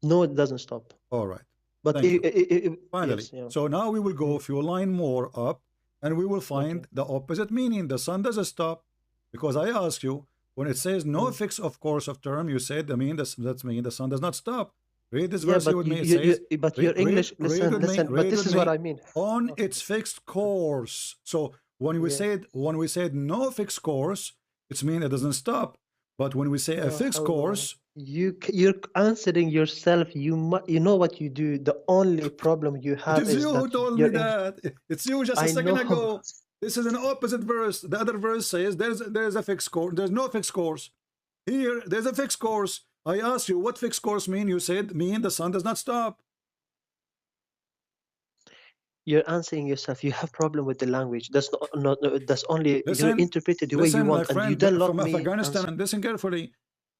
No, it doesn't stop. All right. But thank you. Finally, yes, yeah. So now we will go a few line more up, and we will find the opposite meaning. The sun doesn't stop, because I asked you when it says no fix of course of term, you said that mean the sun does not stop. Read this verse with me. It says, but your English, listen, but this is what I mean. On its fixed course. So when we said no fixed course, it means it doesn't stop. But when we say a fixed course, you're answering yourself. You know what you do. The only problem you have it is you who told me that. It's you just a second ago. This is an opposite verse. The other verse says there's a fixed course. There's no fixed course. Here, there's a fixed course. I asked you what fixed course mean. You said mean the sun does not stop. You're answering yourself. You have problem with the language. That's not that's only Listen, you interpret it the way you want, my friend, and you don't let from me Afghanistan. answer. Listen carefully.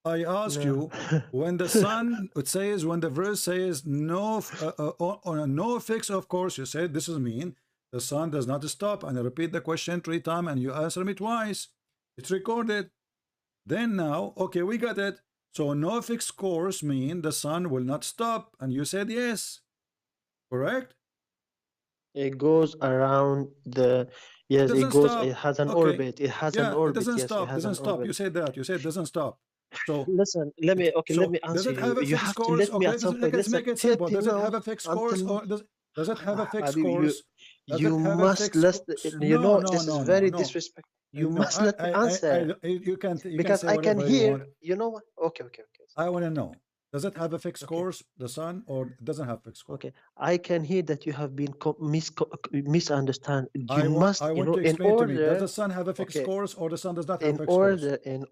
I ask you when the sun when the verse says no on a no fix of course, you said this is mean the sun does not stop, and I repeat the question 3 times and you answer me twice. It's recorded. Then now, okay, we got it. So no fixed course mean the sun will not stop, and you said yes. Correct? It goes around the yes. It goes. Stop. It has an orbit. It has an orbit. It doesn't yes, stop. it has Doesn't an stop. Orbit. You said that. You said it doesn't stop. So listen. Let me answer does it have a you. You fixed have to course? let me at some point. Let's make it simple. Does it have a fixed course, or does it have a fixed course? You must let you know this is very disrespectful. You must let me answer. You can't because I can hear. You know what? Okay. I want to know. Does it have a fixed course, the sun, or it doesn't have fixed course? Okay, I can hear that you have been misunderstand. I want to explain to me. Does the sun have a fixed course, or the sun does not have a fixed course? In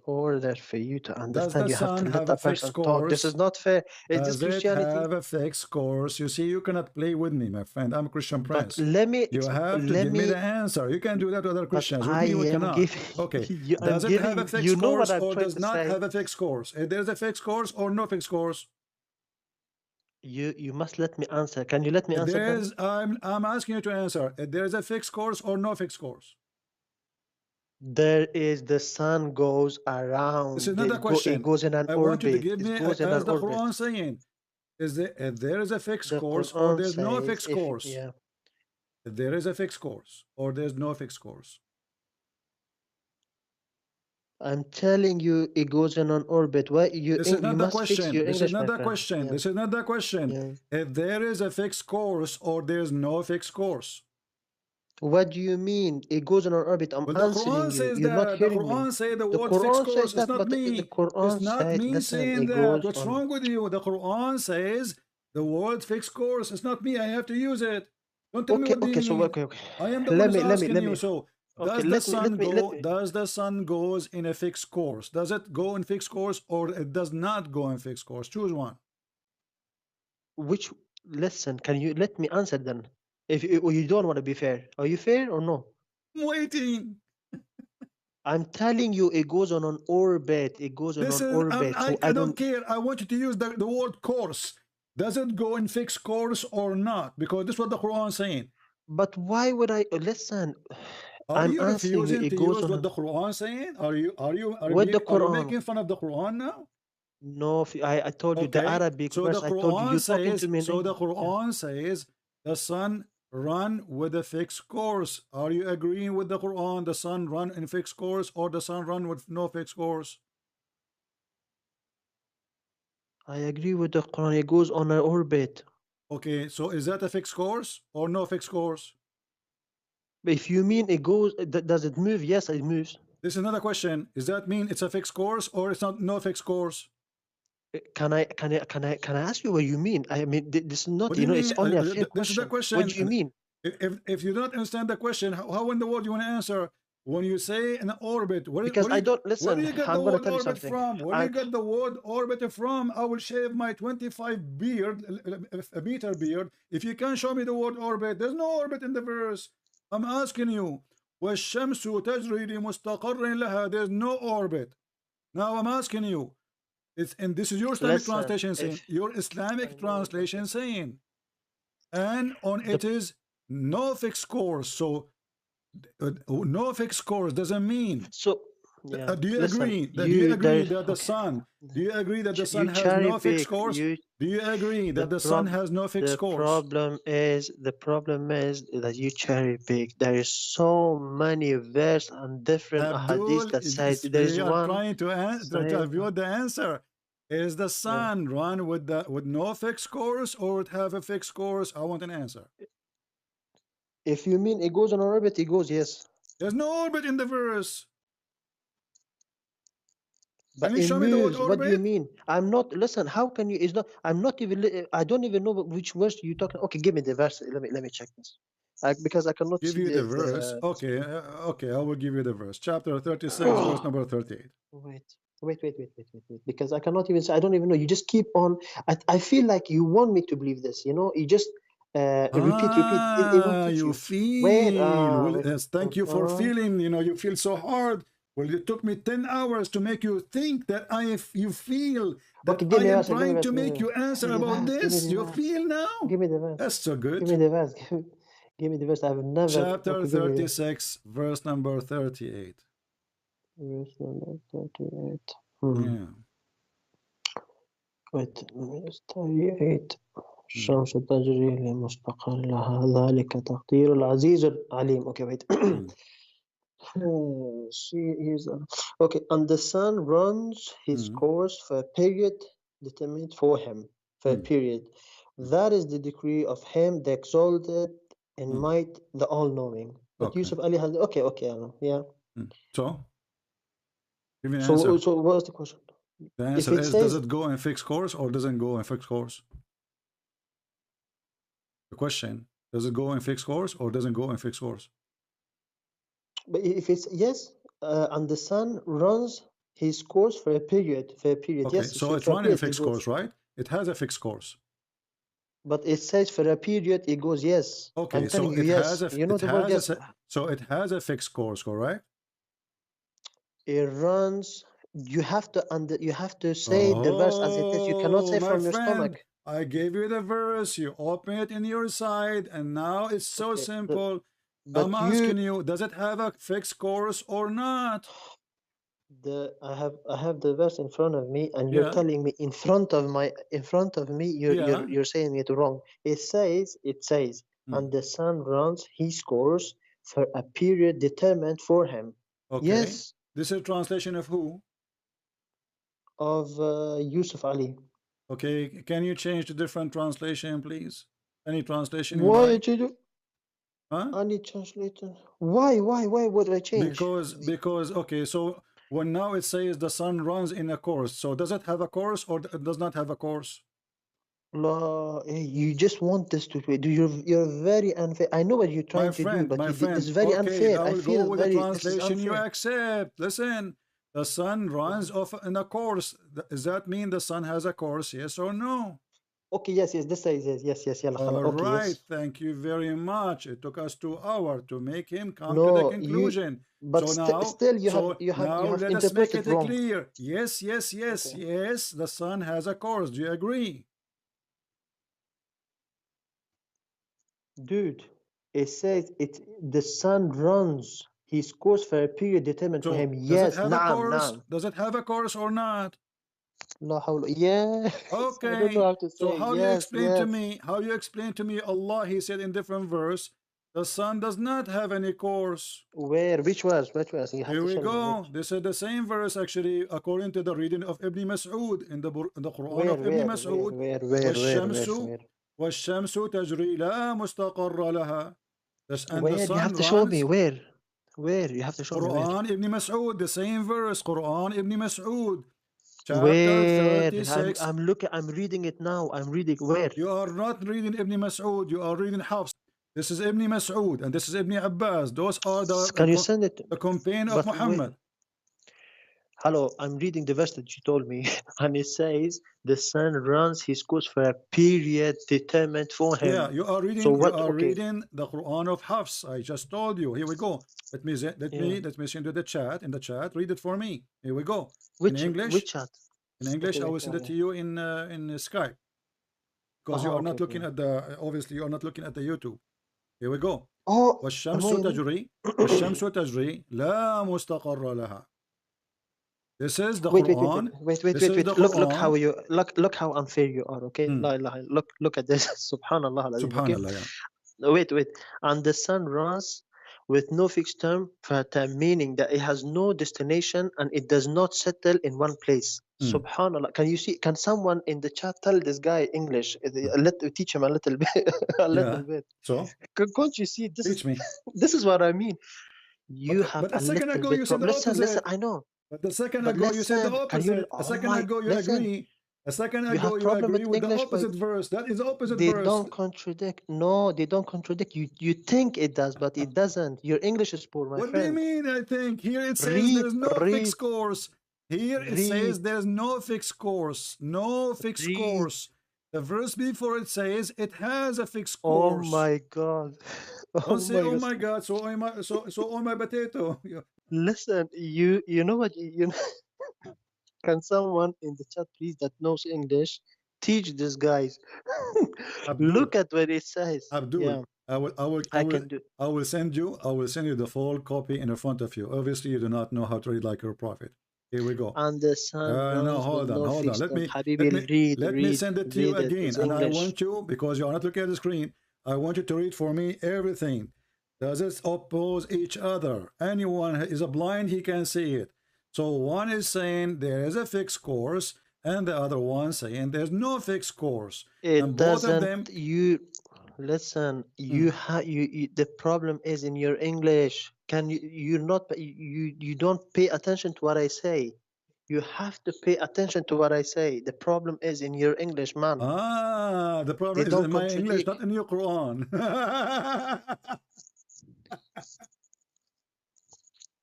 order for you to understand, does the you have sun to have let a fixed course? This is not fair. Does it have a fixed course? You see, you cannot play with me, my friend. I'm a Christian Prince. But let me. You have to give me the answer. You can do that to other Christians. With me, you cannot. Okay. Does it have a fixed course, or does not have a fixed course? If there's a fixed course or no fixed course? You must let me answer. Can you let me answer? I'm asking you to answer. If there's a fixed course or no fixed course? There is. The sun goes around. This is not a question. It goes in an orbit. I want you to give me as the Quran saying. If there is a fixed course or there's no fixed course? Yeah. If there is a fixed course or there's no fixed course? I'm telling you, it goes in an orbit. Why you This is not you the must fix question. your This is English, not my the friend. question. Yeah. This is not the question. Yeah. If there is a fixed course or there's no fixed course. What do you mean? It goes in an orbit. I'm Well, the answering Quran you. says You're not that. The hearing me. Quran says the The word fixed Quran course. says It's that, not but the me. Quran It's not says, me listen, saying it that. goes What's on. wrong with you? The Quran says the word fixed course. It's not me. I have to use it. Don't tell me what do you So mean. okay. I am the one who's asking you. Let So okay, does the sun let go? me. Does the sun goes in a fixed course? Does it go in fixed course or it does not go in fixed course? Choose one. Which, listen, can you let me answer then? If you don't want to be fair, are you fair or no? I'm waiting. I'm telling you, it goes on an orbit. It goes on This an is orbit. So I I don't don't. care. I want you to use the word course. Does it go in fixed course or not? Because this is what the Quran is saying. But why would I listen? Are I'm you answering you. refusing It to goes use on what the Quran is saying? with the Are you Quran. making fun of the Quran now? No, I told you the Okay. Arabic So the verse. I told you. Quran You're talking to says. me in So the English. Yeah. Quran says the sun run with a fixed course. Are you agreeing with the Quran? The sun run in fixed course or the sun run with no fixed course? I agree with the Quran. It goes on an orbit. Okay. So is that a fixed course or no fixed course? If you mean it goes, does it move? Yes, it moves. This is another question. Does that mean it's a fixed course or it's not no fixed course? Can I ask you what you mean? I mean, this is not, What do you it's mean? only a fair This is the question. What question. do you mean? If you don't understand the question, how in the world you want to answer when you say an orbit? Because I don't Where do listen. you get the I'm gonna word tell you orbit something. from? Where do you get the word orbit from? I will shave my 25 beard, a meter beard. If you can't show me the word orbit, there's no orbit in the verse. I'm asking you. وَالشَّمْسُ تَجْرِي لِمُسْتَقَرٍ لَهَا. There's no orbit. Now I'm asking you. And this is your Islamic Listen, translation saying. if Your I Islamic know, okay. translation saying. And on The it is no fixed course. So no fixed course doesn't mean. so yeah. Do you Listen, agree that you there. the Okay. sun? Do you agree that the sun You has cherry no fixed pick. course? Do you agree The that the sun prob has no fixed the course? problem is that you cherry pick. There is so many verse and different Abdul, hadith that says there is we are one trying to say view the answer. Is the yeah. sun run with no fixed course or it have a fixed course? I want an answer. If you mean it goes on orbit, it goes yes. There's no orbit in the verse. Can But you it show me the word moves. What do you orbit? mean? I'm not. Listen. How can you? It's not. I'm not even. I don't even know which verse you talking. Okay, give me the verse. Let me check this. Because I cannot Give see you the the verse. Okay, okay, I will give you the verse. Chapter 36, verse number 38. Wait. Because I cannot even say. I don't even know. You just keep on. I feel like you want me to believe this. You just repeat. It will Ah, teach you you. Wait. feel. Well, Wait. yes, thank you for feeling. You feel so hard. Well, it took me 10 hours to make you think that you feel that Okay, I give me a am verse. Give me a trying verse. to Give me make a you verse. answer Give me the about verse. Give me this. the You verse. feel now? Give me the verse. That's so Give good. me the verse. Give me the verse. I've never. Chapter Okay, give me the 36, verse number 38. verse number 38. Yeah. Wait, let me just 38. Mm, الشمس تجري لمستقر لها ذلك تقدير العزيز العليم. Okay, wait. mm, She is okay, and the sun runs his mm, course for a period determined for him. For a mm, period. mm, That is the decree of him, the exalted in mm. might, the all-knowing. But Okay. Yusuf Ali has okay, I know. Yeah. So, give me an So answer. so what's the question? The If answer it is, does says it go in fixed course or doesn't go in fixed course? The question, does it go in fixed course or doesn't go in fixed course? But if it's yes, and the sun runs his course for a period, Okay, yes, so it's for a running a period it fixed goes. course, right? It has a fixed course. But it says for a period it goes yes. Okay, I'm so telling you yes. You know it the word has yes. a so it has a fixed course, correct? It runs. You have to say the verse as it is. You cannot Oh, say my from your friend, stomach. I gave you the verse. You open it in your side, and now it's so Okay. simple. I'm But asking you, does it have a fixed course or not? I have the verse in front of me, and you're Yeah, telling me in front of me you're you're yeah. you're saying it wrong. It says, Hmm. and the sun runs his course for a period determined for him. Okay. Yes. This is a translation of who? Of Yusuf Ali. Okay, can you change to different translation, please? Any translation you Why like? did you? Huh? Any translator? Why would I change? Because okay, so when now it says the sun runs in a course, so does it have a course or it does not have a course? La, you just want this to do. You're very unfair. I know what you're trying to do, but My this is friend, very okay, unfair. I I will go feel with the very. This is translation you unfair. accept. Listen, the sun runs off in a course. Does that mean the sun has a course? Yes or no? Okay, yes. This says yes. Yalla, All okay, right, yes. thank you very much. It took us 2 hours to make him come to the No, you. conclusion. But So now, still, you now have let us make interpreted it wrong. clear. Yes, Okay. yes, the sun has a course. Do you agree? Dude, it says the sun runs his course for a period determined for him. So does it Yes, have a course? naam. Does it have a course or not? La hawla. Yes. I don't know Okay. how to So say. how do you Yes, explain to yes. me? How you explain to me? Allah, He said in different verse, the sun does not have any course. Where? Which verse? Which verse? You have Here to we show me. go. This is the same verse actually, according to the reading of Ibn Mas'ud in the Quran of Ibn Mas'ud. Where? وَالشَّمْسُ تَجْرِي لَا مُسْتَقَرَّ لَهَا. And the Where? You sun have to show me. runs. Where? You have to show me. Where? Quran Ibn Mas'ud, the same verse. Quran Ibn Mas'ud, chapter Where? 36. I'm looking. I'm reading it now. I'm reading. Where? You are not reading Ibn Mas'ud, you are reading Hafs. This is Ibn Mas'ud and this is Ibn Abbas. Those are Can you send it? the companion of But wait. Muhammad. Hello, I'm reading the verse that you told me, and it says the sun runs his course for a period determined for him. Yeah, you are reading. So what? You are Okay. reading the Quran of Hafs. I just told you. Here we go. Let me send you the chat. In the chat, read it for me. Here we go. In English. Which chat? In English, Okay, I will send it to you in Skype because you are not looking at the. Obviously, you are not looking at the YouTube. Here we go. Oh, والشمس تجري والشمس تجري لا مستقر لها. This is the Quran. Wait. This is the Look how Quran. you look how unfair you are. Okay, La ilaha. Look at this. Subhanallah. Subhanallah. Okay? Yeah. Wait. And the sun runs with no fixed term for time, meaning that it has no destination and it does not settle in one place. Subhanallah. Can you see? Can someone in the chat tell this guy English? Teach him a little bit. Little bit. So Can't you see? Teach me. This is what I mean. You but a second ago you said the opposite. Listen. I know. But the second ago you said the opposite. A second ago you agree. A second ago you agree with the opposite verse. That is the opposite verse. They don't contradict. No, they don't contradict. You think it does, but it doesn't. Your English is poor, my friend. What do you mean? I think here it says there's no fixed course. Here it says there's no fixed course. No fixed course. The verse before it says it has a fixed course. Oh my God. Don't say oh my God. So oh my potato. Listen, you know what you know. Can someone in the chat, please, that knows English, teach these guys? Look at what it says. Abdul, yeah. I will send you the full copy in front of you. Obviously, you do not know how to read like your prophet. Here we go. And the sun no, hold on. Let me send it to you again. And I want you, because you are not looking at the screen, I want you to read for me everything. Does it oppose each other? Anyone is a blind, he can see it. So one is saying there is a fixed course, and the other one saying there's no fixed course. It and doesn't. Both of them, you listen. You the problem is in your English. Can you don't pay attention to what I say. You have to pay attention to what I say. The problem is in your English, man. The problem is in my English, not in your Quran.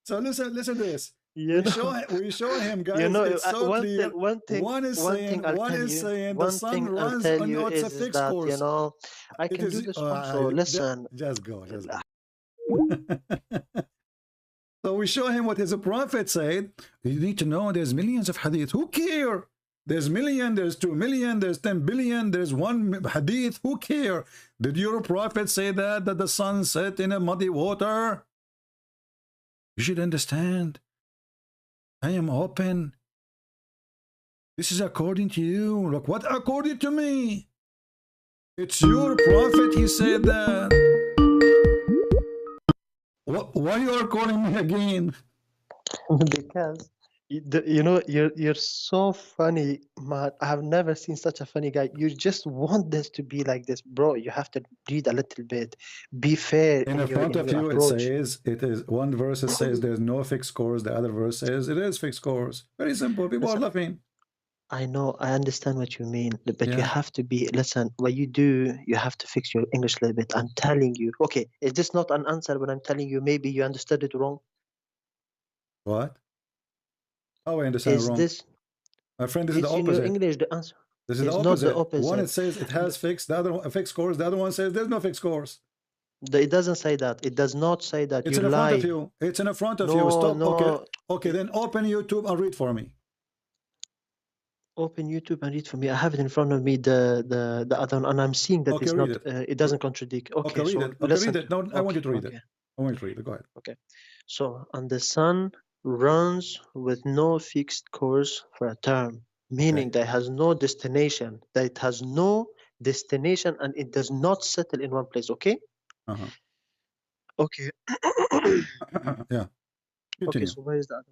So listen to this. We show him, guys. It's so clear. One is saying the sun runs on a fixed course. You know, I can do this also. Listen. Just go. So we show him what his prophet said. You need to know there's millions of hadith. Who care? There's million, there's 2 million, there's 10 billion, there's 1 hadith. Who care? Did your prophet say that the sun set in a muddy water? You should understand. I am open. This is according to you. Look, what according to me? It's your prophet, he said that. Why you are calling me again? Because you know, you're so funny, man. I have never seen such a funny guy. You just want this to be like this, bro. You have to read a little bit. Be fair In the front in of your you, it approach. says, it is, one verse it says there's no fixed scores, the other verse says it is fixed scores. Very simple. People are Listen, laughing. I know, I understand what you mean, but you Yeah. have to be, listen, what you do, you have to fix your English a little bit. I'm telling you. Okay, is this not an answer when I'm telling you maybe you understood it wrong? What? How I understand it Is wrong? this, My friend, this is the it's in your opposite. English, the answer This is the is not the opposite. One, it opposite. says it has fixed, the other one, fixed scores. The other one says there's no fixed scores. It doesn't say that. It does not say that. It's You in the front of lie. you. It's in the front of you. No, Stop. Okay. no. Okay, then open YouTube and read for me. Open YouTube and read for me. I have it in front of me, the other one, and I'm seeing that Okay, it's read not. it. It doesn't contradict. Okay, Okay, read so it. Okay, listen. read it. No, I want you to read it. Okay, I want you to read it. Go ahead. okay. So, and the sun runs with no fixed course for a term, meaning Okay. that it has no destination. That it has no destination and it does not settle in one place. Okay. Uh-huh. Okay. Yeah. Okay. Continue. So where is that?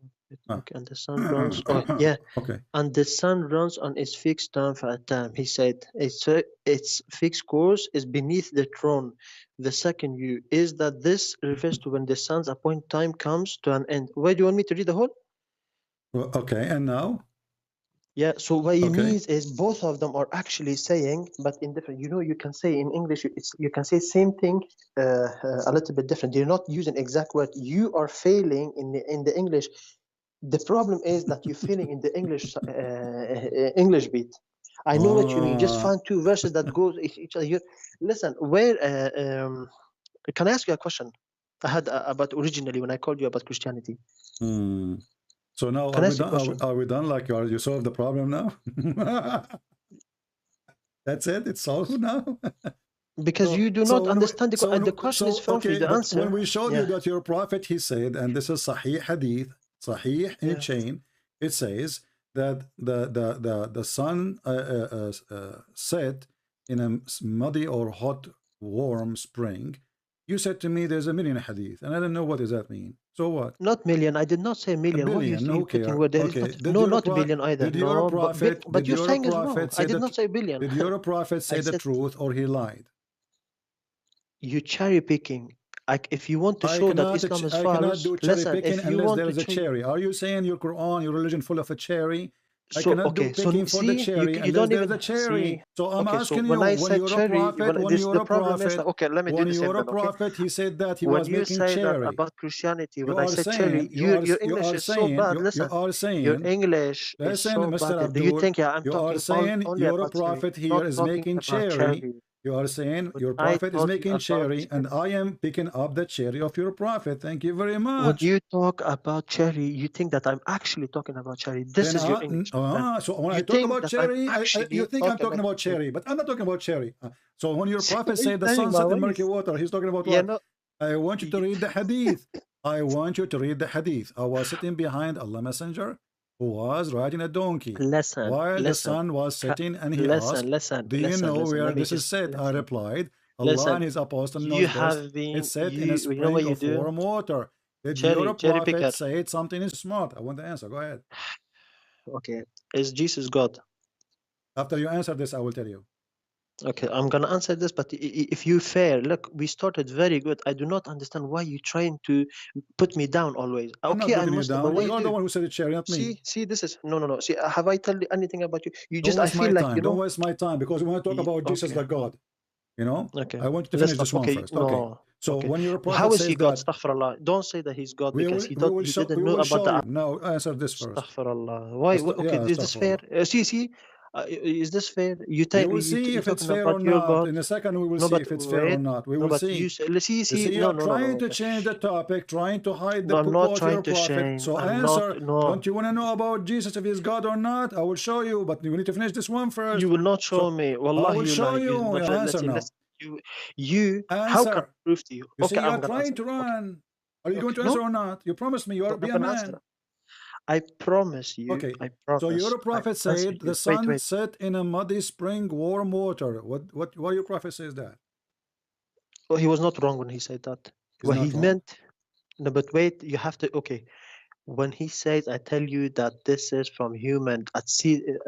Ah. Okay, and the sun runs. Oh, yeah. Okay. And the sun runs on its fixed term for a time. He said, its fixed course is beneath the throne. The second view is that this refers to when the sun's appointed time comes to an end. Why do you want me to read the whole? Well, okay, and now? Yeah, so what it Okay. means is both of them are actually saying, but in different, you know, you can say in English, you can say same thing a little bit different. You're not using exact word. You are failing in the English. The problem is that you're failing in the English beat. I know what you mean. Just Ah. find two verses that go each other. Listen, where can I ask you a question? I had about originally when I called you about Christianity. So now Can I ask you a question? are we done? Like you solved the problem now? That's it? It's solved now? Because you do not understand the question is from okay, the but answer. when we showed you that your prophet, he said, and this is Sahih Hadith, Sahih in chain, it says that the sun set in a muddy or hot, warm spring. You said to me there's a million hadith, and I don't know what does that mean. So what? Not million. I did not say million. A billion. What who cares? Okay. No, not billion either. Did your prophet? But you're saying is wrong. I did not say billion. Did your prophet say the truth or he lied? You cherry picking. If you want to show that Islam is false, I cannot do cherry picking unless there is a cherry. cherry. Are you saying your Quran, your religion, full of a cherry? I So, cannot do picking for the cherry unless there's a cherry. So I'm asking you, when you're a prophet, okay, let me do when the same you're a then, okay? prophet, he said that he When was you making say that cherry. about Christianity, when You I are said saying, cherry, your English is so bad. Listen, you are saying, your English is listen, so Mr. bad. Do you think I'm you are talking saying only your about cherry? prophet I'm here not is talking making about cherry. You are saying When your I prophet is told you making about cherry, and I am picking up the cherry of your prophet. Thank you very much. When you talk about cherry, you think that I'm actually talking about cherry. This is your English. So when You I talk think about that I'm cherry, actually you think I'm okay, talking about cherry, but I'm not talking about cherry. So when your prophet what are you said the saying, sun man? set Why in you murky water, he's talking about Yeah, what? no, I want you to read the hadith. I want you to read the hadith. I was sitting behind Allah Messenger who was riding a donkey while the sun was setting, and he asked, do you know where this is set? I replied, Allah and his apostle knows best. It's set in a spring of warm water. Did your prophet say something is smart? I want the answer. Go ahead. Okay. Is Jesus God? After you answer this, I will tell you. Okay, I'm gonna answer this, but if you fair, look, we started very good. I do not understand why you're trying to put me down always. I'm not putting you down. You are the one who said it, cherry, not me. See, this is no. See, have I told you anything about you? You Don't just, waste I feel my like time. you know. Don't waste my time, because we want to talk about Jesus the God. You know. Okay. I want you to finish this one first. Okay. So when your prophet How is he God? that, Astaghfirullah. Don't say that he's God because he didn't know will about the. No, answer this first. Astaghfirullah. Why? Okay, is this fair? See. Is this fair? You will see if it's fair or not. In a second, we will see if it's fair or not. We will see. You're trying to change the topic, trying to hide the purpose of your prophet. So answer. Don't you want to know about Jesus, if he's God or not? I will show you, but you need to finish this one first. You will not show me. Wallahi, I will show you. Answer now. How can I prove to you? You see, you're trying to run. Are you going to answer or not? You promised me. Be a man. I promise you. Okay. I promise. So your prophet said the sun set in a muddy spring, warm water. What your prophet says that? Well, he was not wrong when he said that. What he meant. No, but wait. You have to. Okay. When he says, I tell you that this is from human,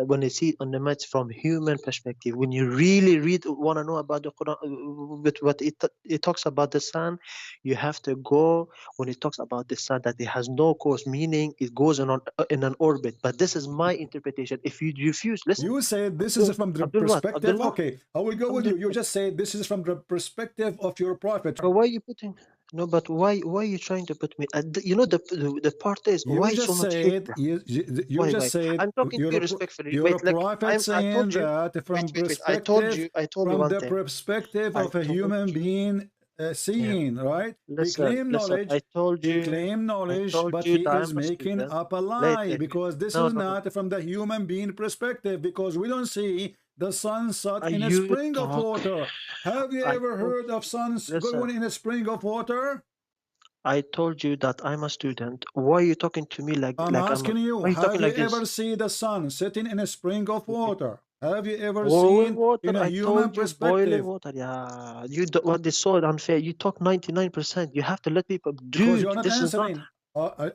when I see it on the match from human perspective, when you really want to know about the Quran, with what it talks about the sun, you have to go when it talks about the sun that it has no course, meaning it goes in an orbit. But this is my interpretation. If you refuse, listen. You said this is from the perspective. Abdullah, Okay, I will go with you. You just said this is from the perspective of your prophet. but why are you putting? No, but why are you trying to put me? You know the part is You why so just much said hate? you just said I'm talking to you respectfully. you're a Wait, like prophet I saying told you. that from Wait. I told perspective you one the thing. perspective I of a told human you. being seeing, right? He claimed knowledge. I told He you. claimed knowledge, but You he that is I'm a making student. up a lie because this is No. not from the human being perspective because we don't see the sunset in a You spring of talk. water. Have you ever heard of suns going in a spring of water? I told you that I'm a student. Why are you talking to me like I'm I'm a? asking you, Why are you talking have you like this? ever seen the sun sitting in a spring of water? Have you ever Boiling seen water. in a I human told you boiling perspective? water. Yeah, what is so unfair. You talk 99%. You have to let people. Because you Dude, are not this is not answering.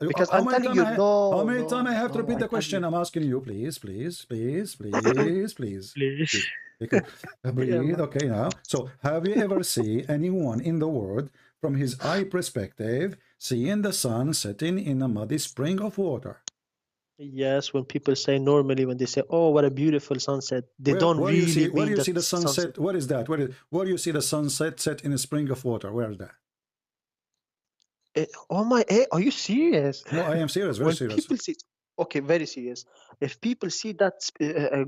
because How I'm many telling time you how no, many time I have to repeat I the tell you. question? I'm asking you, please, please, please, please, please, Please. please. Okay, Yeah, breathe. man. Okay, now. So, have you ever seen anyone in the world from his eye perspective seeing the sun setting in a muddy spring of water? Yes, when people say normally when they say, "Oh, what a beautiful sunset," they don't Where do you really see mean that the sunset. sunset? What is that? Where do you see the sunset set in a spring of water? Where is that? Are you serious? No, I am serious, very When serious. people see, okay, very serious. If people see that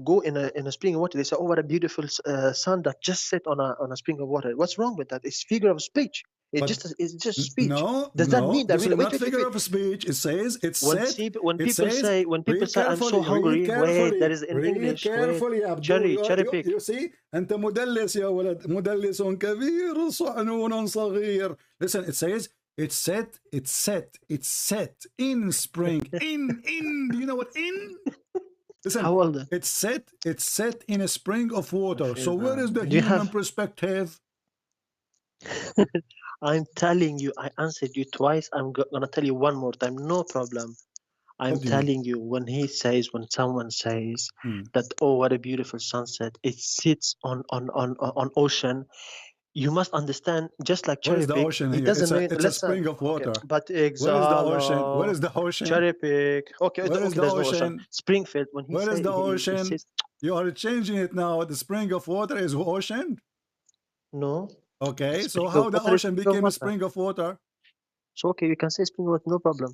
go in a spring of water, they say, "Oh, what a beautiful sun that just set on a spring of water." What's wrong with that? It's figure of speech. But It's just speech. no, Does that no, mean that this really? is not figure Wait. of speech. It says, When it says, when people read say, "I'm so carefully, read hungry," wait, that carefully, is in read English. Wait, carefully, Abdul. cherry pick. You see, أنت مدلس يا ولد، مدلس كبير صعنون صغير. Listen, it says, it's set in spring, in. Do you know what in? Listen, How old? it's set in a spring of water. So where is the Do you human have? perspective? I'm telling you, I answered you twice. I'm gonna tell you one more time. No problem. I'm What do you mean? telling you, when someone says Hmm. that, oh, what a beautiful sunset, it sits on ocean. You must understand, just like Where is cherry the pick, ocean it here? doesn't mean. It's a Listen, spring of okay, water. but Where is the ocean? Where exala is the ocean? cherry pick. Okay, Where is okay, the there's no ocean. ocean? Springfield, when he Where is say the he ocean? says You are changing it now. The spring of water is ocean. no, Okay, so spring of how the water is ocean spring of became a water. spring of water? So okay, you can say spring of water, no problem.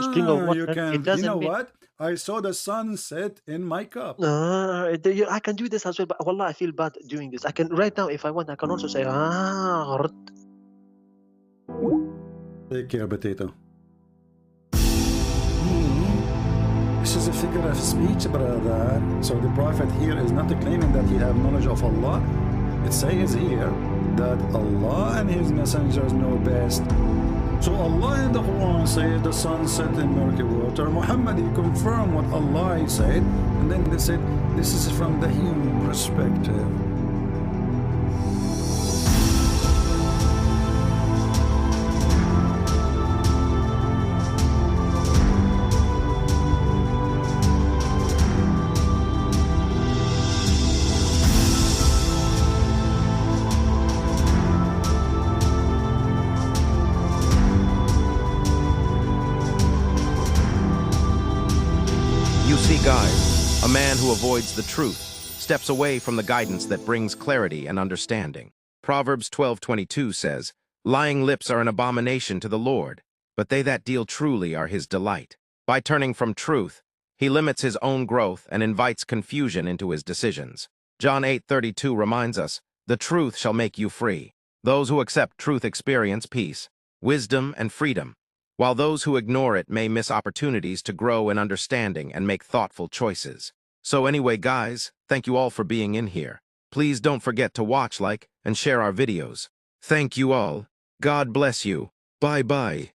Spring of You water, it can. You know doesn't mean. what? I saw the sunset in my cup. I can do this as well, but wallah, I feel bad doing this. I can right now, if I want, I can also say Take care, potato. This is a figure of speech, brother. So the prophet here is not claiming that he have knowledge of Allah. It says here that Allah and his messengers know best. So Allah in the Quran said the sun set in murky water. Muhammad, he confirmed what Allah he said, and then they said this is from the human perspective. You see, guys, a man who avoids the truth steps away from the guidance that brings clarity and understanding. Proverbs 12:22 says, "Lying lips are an abomination to the Lord, but they that deal truly are his delight." By turning from truth, he limits his own growth and invites confusion into his decisions. John 8:32 reminds us, "The truth shall make you free." Those who accept truth experience peace, wisdom, and freedom, while those who ignore it may miss opportunities to grow in understanding and make thoughtful choices. So anyway, guys, thank you all for being in here. Please don't forget to watch, like, and share our videos. Thank you all. God bless you. Bye-bye.